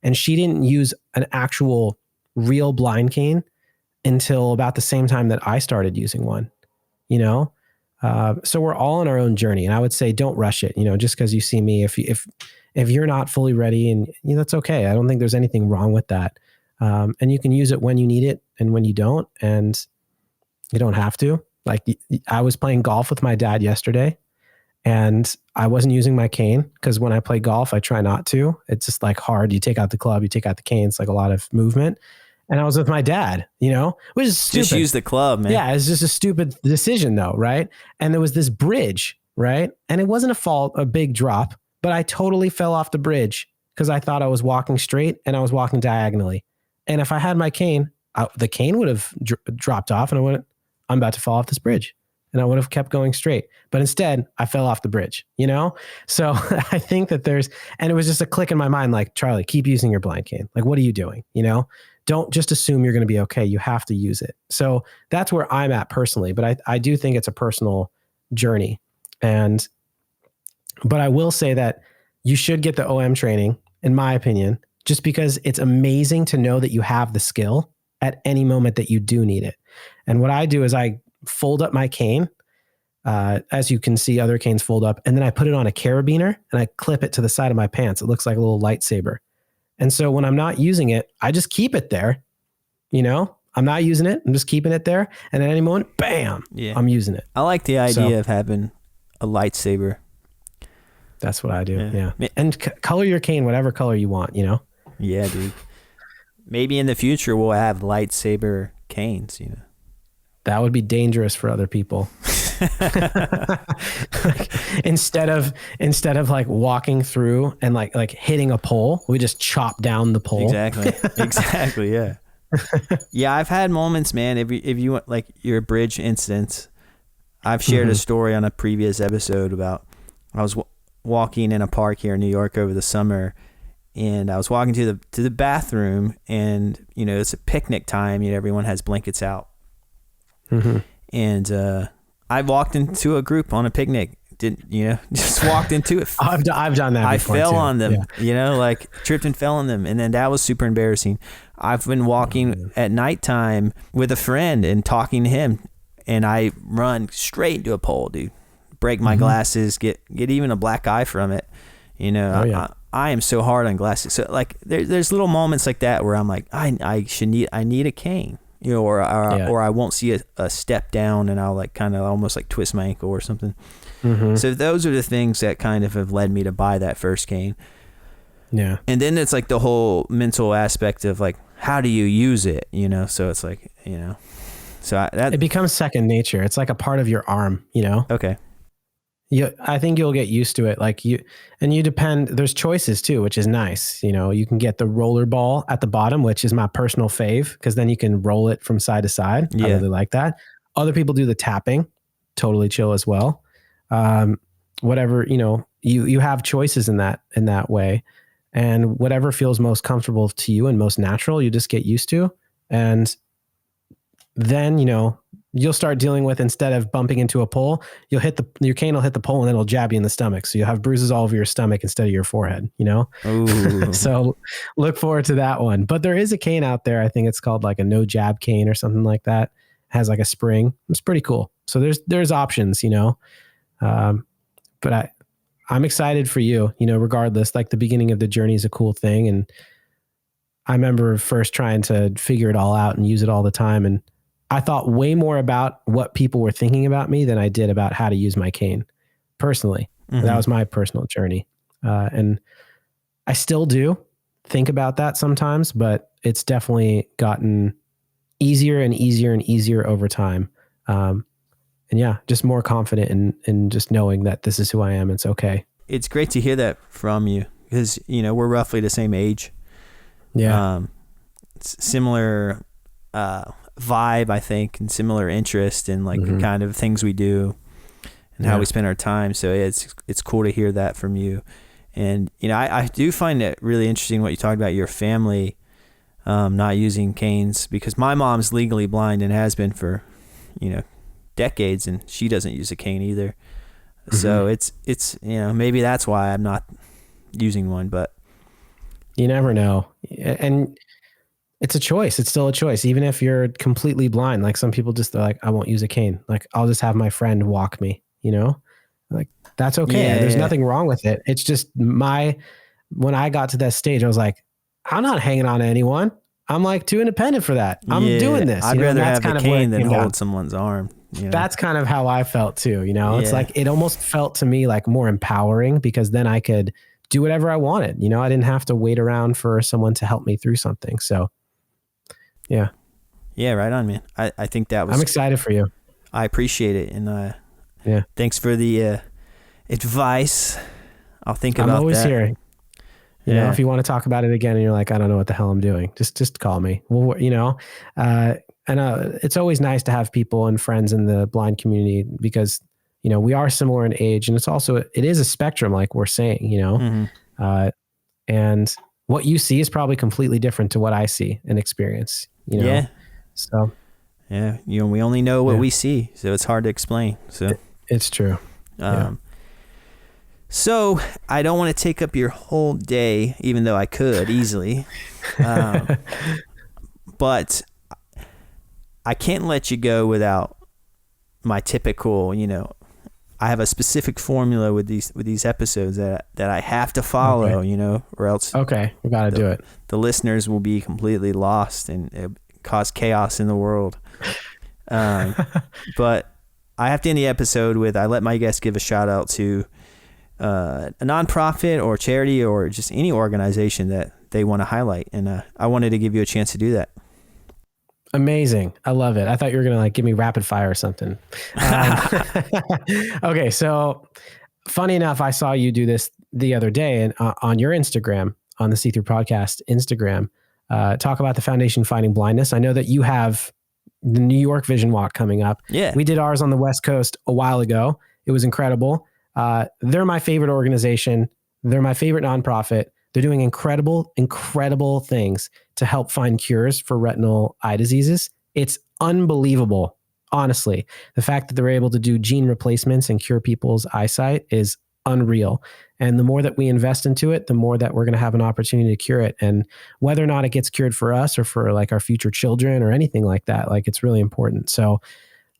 [SPEAKER 3] And she didn't use an actual real blind cane until about the same time that I started using one, you know? So we're all on our own journey, and I would say, don't rush it. You know, just because you see me, if you're not fully ready, and you know, that's okay. I don't think there's anything wrong with that. And you can use it when you need it and when you don't, and you don't have to. Like I was playing golf with my dad yesterday, and I wasn't using my cane because when I play golf, I try not to. It's just like hard. You take out the club, you take out the cane. It's like a lot of movement. And I was with my dad, you know, which is stupid.
[SPEAKER 1] Just use the club, man.
[SPEAKER 3] Yeah, it's just a stupid decision though, right? And there was this bridge, right? And it wasn't a big drop, but I totally fell off the bridge because I thought I was walking straight and I was walking diagonally. And if I had my cane, the cane would have dropped off, and I'm about to fall off this bridge. and I would have kept going straight. But instead, I fell off the bridge, you know? So I think that and it was just a click in my mind, like, Charlie, keep using your blind cane. Like, what are you doing? You know, don't just assume you're going to be okay. You have to use it. So that's where I'm at personally. But I do think it's a personal journey. But I will say that you should get the OM training, in my opinion, just because it's amazing to know that you have the skill at any moment that you do need it. And what I do is I fold up my cane, as you can see other canes fold up, and then I put it on a carabiner and I clip it to the side of my pants. It looks like a little lightsaber. And so when I'm not using it, I just keep it there. You know, I'm not using it. I'm just keeping it there. And at any moment, bam, I'm using it.
[SPEAKER 1] I like the idea of having a lightsaber.
[SPEAKER 3] That's what I do. Yeah. And color your cane whatever color you want, you know?
[SPEAKER 1] Yeah, dude. Maybe in the future we'll have lightsaber canes, you know.
[SPEAKER 3] That would be dangerous for other people. Like, instead of like walking through and like hitting a pole, we just chop down the pole.
[SPEAKER 1] Exactly. Yeah. Yeah. I've had moments, man. If you want, like, your bridge incidents, I've shared a story on a previous episode about, I was walking in a park here in New York over the summer, and I was walking to the bathroom, and, you know, it's a picnic time, you know, everyone has blankets out. And I walked into a group on a picnic, just walked into it.
[SPEAKER 3] I've done that before.
[SPEAKER 1] I fell
[SPEAKER 3] too.
[SPEAKER 1] on them,
[SPEAKER 3] yeah.
[SPEAKER 1] You know, like tripped and fell on them. And then that was super embarrassing. I've been walking at nighttime with a friend and talking to him, and I run straight into a pole, dude. Break my glasses, get even a black eye from it. You know, I am so hard on glasses. So like there's little moments like that where I'm like, I need a cane, you know, or I won't see a step down, and I'll like kind of almost like twist my ankle or something. So those are the things that kind of have led me to buy that first cane.
[SPEAKER 3] Yeah.
[SPEAKER 1] And then it's like the whole mental aspect of like, how do you use it? You know, so it's like, you know, so it
[SPEAKER 3] becomes second nature. It's like a part of your arm, you know?
[SPEAKER 1] Okay.
[SPEAKER 3] I think you'll get used to it. Like there's choices too, which is nice. You know, you can get the roller ball at the bottom, which is my personal fave, because then you can roll it from side to side. Yeah. I really like that. Other people do the tapping, totally chill as well. Whatever, you know, you have choices in that way, and whatever feels most comfortable to you and most natural, you just get used to. And then, you know, you'll start dealing with, instead of bumping into a pole, your cane will hit the pole and then it'll jab you in the stomach. So you'll have bruises all over your stomach instead of your forehead, you know? So look forward to that one. But there is a cane out there. I think it's called like a no jab cane or something like that. It has like a spring. It's pretty cool. So there's options, you know? But I'm excited for you, you know, regardless. Like, the beginning of the journey is a cool thing. And I remember first trying to figure it all out and use it all the time. And I thought way more about what people were thinking about me than I did about how to use my cane personally. That was my personal journey. And I still do think about that sometimes, but it's definitely gotten easier and easier and easier over time. And yeah, just more confident in just knowing that this is who I am. It's okay.
[SPEAKER 1] It's great to hear that from you, because, you know, we're roughly the same age.
[SPEAKER 3] Yeah.
[SPEAKER 1] Similar, vibe, I think, and similar interest in like the kind of things we do and how we spend our time. So it's cool to hear that from you. And, you know, I do find it really interesting what you talked about, your family not using canes, because my mom's legally blind and has been for, you know, decades, and she doesn't use a cane either. So it's, you know, maybe that's why I'm not using one, but
[SPEAKER 3] you never know. And it's a choice. It's still a choice. Even if you're completely blind, like some people they're like, I won't use a cane. Like, I'll just have my friend walk me, you know, like that's okay.
[SPEAKER 1] Yeah,
[SPEAKER 3] There's nothing wrong with it. It's just when I got to that stage, I was like, I'm not hanging on to anyone. I'm like too independent for that. I'm doing this.
[SPEAKER 1] I'd rather have a cane than hold someone's arm. You know?
[SPEAKER 3] That's kind of how I felt too. You know, it's like, it almost felt to me like more empowering, because then I could do whatever I wanted. You know, I didn't have to wait around for someone to help me through something. So yeah.
[SPEAKER 1] Yeah. Right on, man. I think that was,
[SPEAKER 3] I'm excited for you.
[SPEAKER 1] I appreciate it. And thanks for the advice. I'll think about that. I'm
[SPEAKER 3] always here. You know, if you want to talk about it again and you're like, I don't know what the hell I'm doing, just call me. Well, you know, it's always nice to have people and friends in the blind community because, we are similar in age, and it is a spectrum, like we're saying,
[SPEAKER 1] Mm-hmm.
[SPEAKER 3] And what you see is probably completely different to what I see and experience,
[SPEAKER 1] Yeah.
[SPEAKER 3] So
[SPEAKER 1] Yeah. We only know what we see, so it's hard to explain. So
[SPEAKER 3] it's true.
[SPEAKER 1] So I don't want to take up your whole day, even though I could easily. But I can't let you go without my typical, I have a specific formula with these episodes that I have to follow, or else
[SPEAKER 3] we got to do it.
[SPEAKER 1] The listeners will be completely lost and it cause chaos in the world. But I have to end the episode with, I let my guests give a shout out to a nonprofit or charity or just any organization that they want to highlight. And I wanted to give you a chance to do that.
[SPEAKER 3] Amazing. I love it. I thought you were going to give me rapid fire or something. Okay. So funny enough, I saw you do this the other day and on your Instagram, on the See-Through Podcast Instagram, talk about the foundation fighting blindness. I know that you have the New York Vision Walk coming up.
[SPEAKER 1] Yeah.
[SPEAKER 3] We did ours on the West Coast a while ago. It was incredible. They're my favorite organization. They're my favorite nonprofit. They're doing incredible things to help find cures for retinal eye diseases. It's unbelievable, honestly. The fact that they're able to do gene replacements and cure people's eyesight is unreal. And the more that we invest into it, the more that we're going to have an opportunity to cure it. And whether or not it gets cured for us or for like our future children or anything like that, like it's really important. So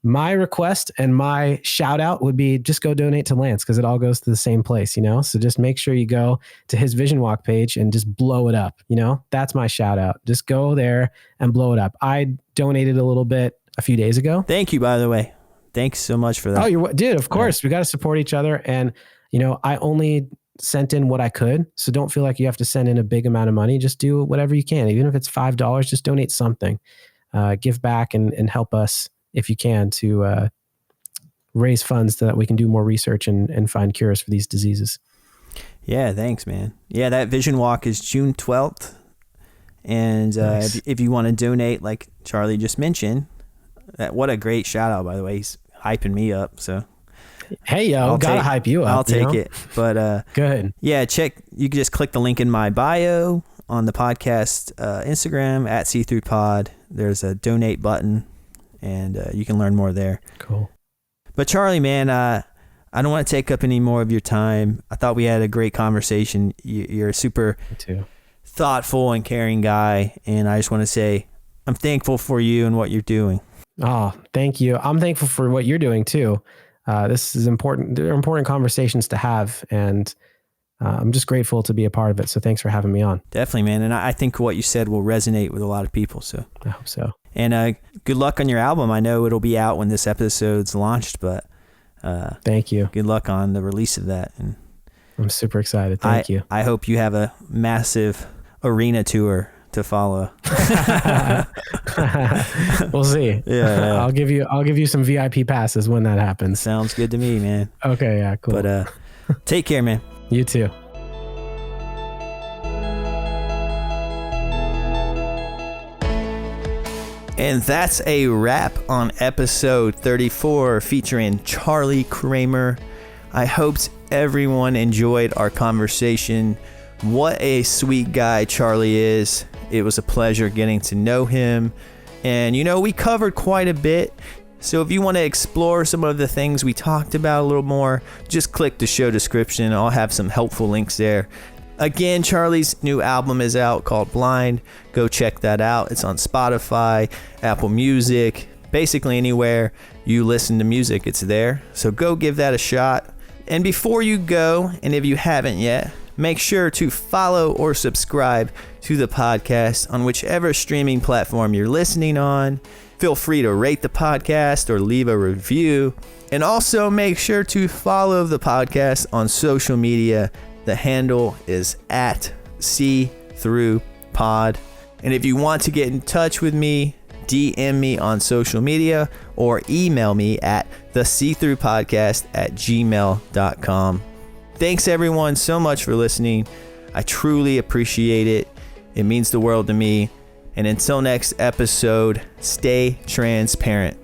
[SPEAKER 3] my request and my shout out would be just go donate to Lance because it all goes to the same place, So just make sure you go to his Vision Walk page and just blow it up, That's my shout out. Just go there and blow it up. I donated a little bit a few days ago.
[SPEAKER 1] Thank you, by the way. Thanks so much for that.
[SPEAKER 3] Oh, dude, of course. We got to support each other. And, I only sent in what I could. So don't feel like you have to send in a big amount of money. Just do whatever you can. Even if it's $5, just donate something. Give back and help us if you can to raise funds so that we can do more research and find cures for these diseases.
[SPEAKER 1] Yeah, thanks, man. Yeah, that Vision Walk is June 12th. And
[SPEAKER 3] Nice.
[SPEAKER 1] if you want to donate, like Charlie just mentioned, what a great shout out, by the way. He's hyping me up. So,
[SPEAKER 3] hey, yo, gotta hype you up.
[SPEAKER 1] I'll take it. But
[SPEAKER 3] good.
[SPEAKER 1] Yeah, you can just click the link in my bio on the podcast Instagram at See-Through Pod. There's a donate button. And you can learn more there.
[SPEAKER 3] Cool.
[SPEAKER 1] But Charlie, man, I don't want to take up any more of your time. I thought we had a great conversation. You're a super thoughtful and caring guy. And I just want to say I'm thankful for you and what you're doing.
[SPEAKER 3] Oh, thank you. I'm thankful for what you're doing too. This is important. They're important conversations to have. And I'm just grateful to be a part of it. So thanks for having me on.
[SPEAKER 1] Definitely, man. And I think what you said will resonate with a lot of people. So
[SPEAKER 3] I hope so.
[SPEAKER 1] And good luck on your album. I know it'll be out when this episode's launched, but
[SPEAKER 3] thank you.
[SPEAKER 1] Good luck on the release of that. And
[SPEAKER 3] I'm super excited. Thank you.
[SPEAKER 1] I hope you have a massive arena tour to follow.
[SPEAKER 3] We'll see.
[SPEAKER 1] Yeah.
[SPEAKER 3] I'll give you some VIP passes when that happens.
[SPEAKER 1] Sounds good to me, man.
[SPEAKER 3] Okay, yeah, cool.
[SPEAKER 1] But take care, man.
[SPEAKER 3] You too.
[SPEAKER 1] And that's a wrap on episode 34 featuring Charlie Kramer. I hoped everyone enjoyed our conversation. What a sweet guy Charlie is. It was a pleasure getting to know him. And we covered quite a bit. So if you want to explore some of the things we talked about a little more, just click the show description. I'll have some helpful links there. Again, Charlie's new album is out called Blind. Go check that out. It's on Spotify, Apple Music, basically anywhere you listen to music, it's there. So go give that a shot. And before you go, and if you haven't yet, make sure to follow or subscribe to the podcast on whichever streaming platform you're listening on. Feel free to rate the podcast or leave a review. And also make sure to follow the podcast on social media. The handle is at See-Through-Pod. And if you want to get in touch with me, DM me on social media or email me at theseethroughpodcast@gmail.com. Thanks everyone so much for listening. I truly appreciate it. It means the world to me. And until next episode, stay transparent.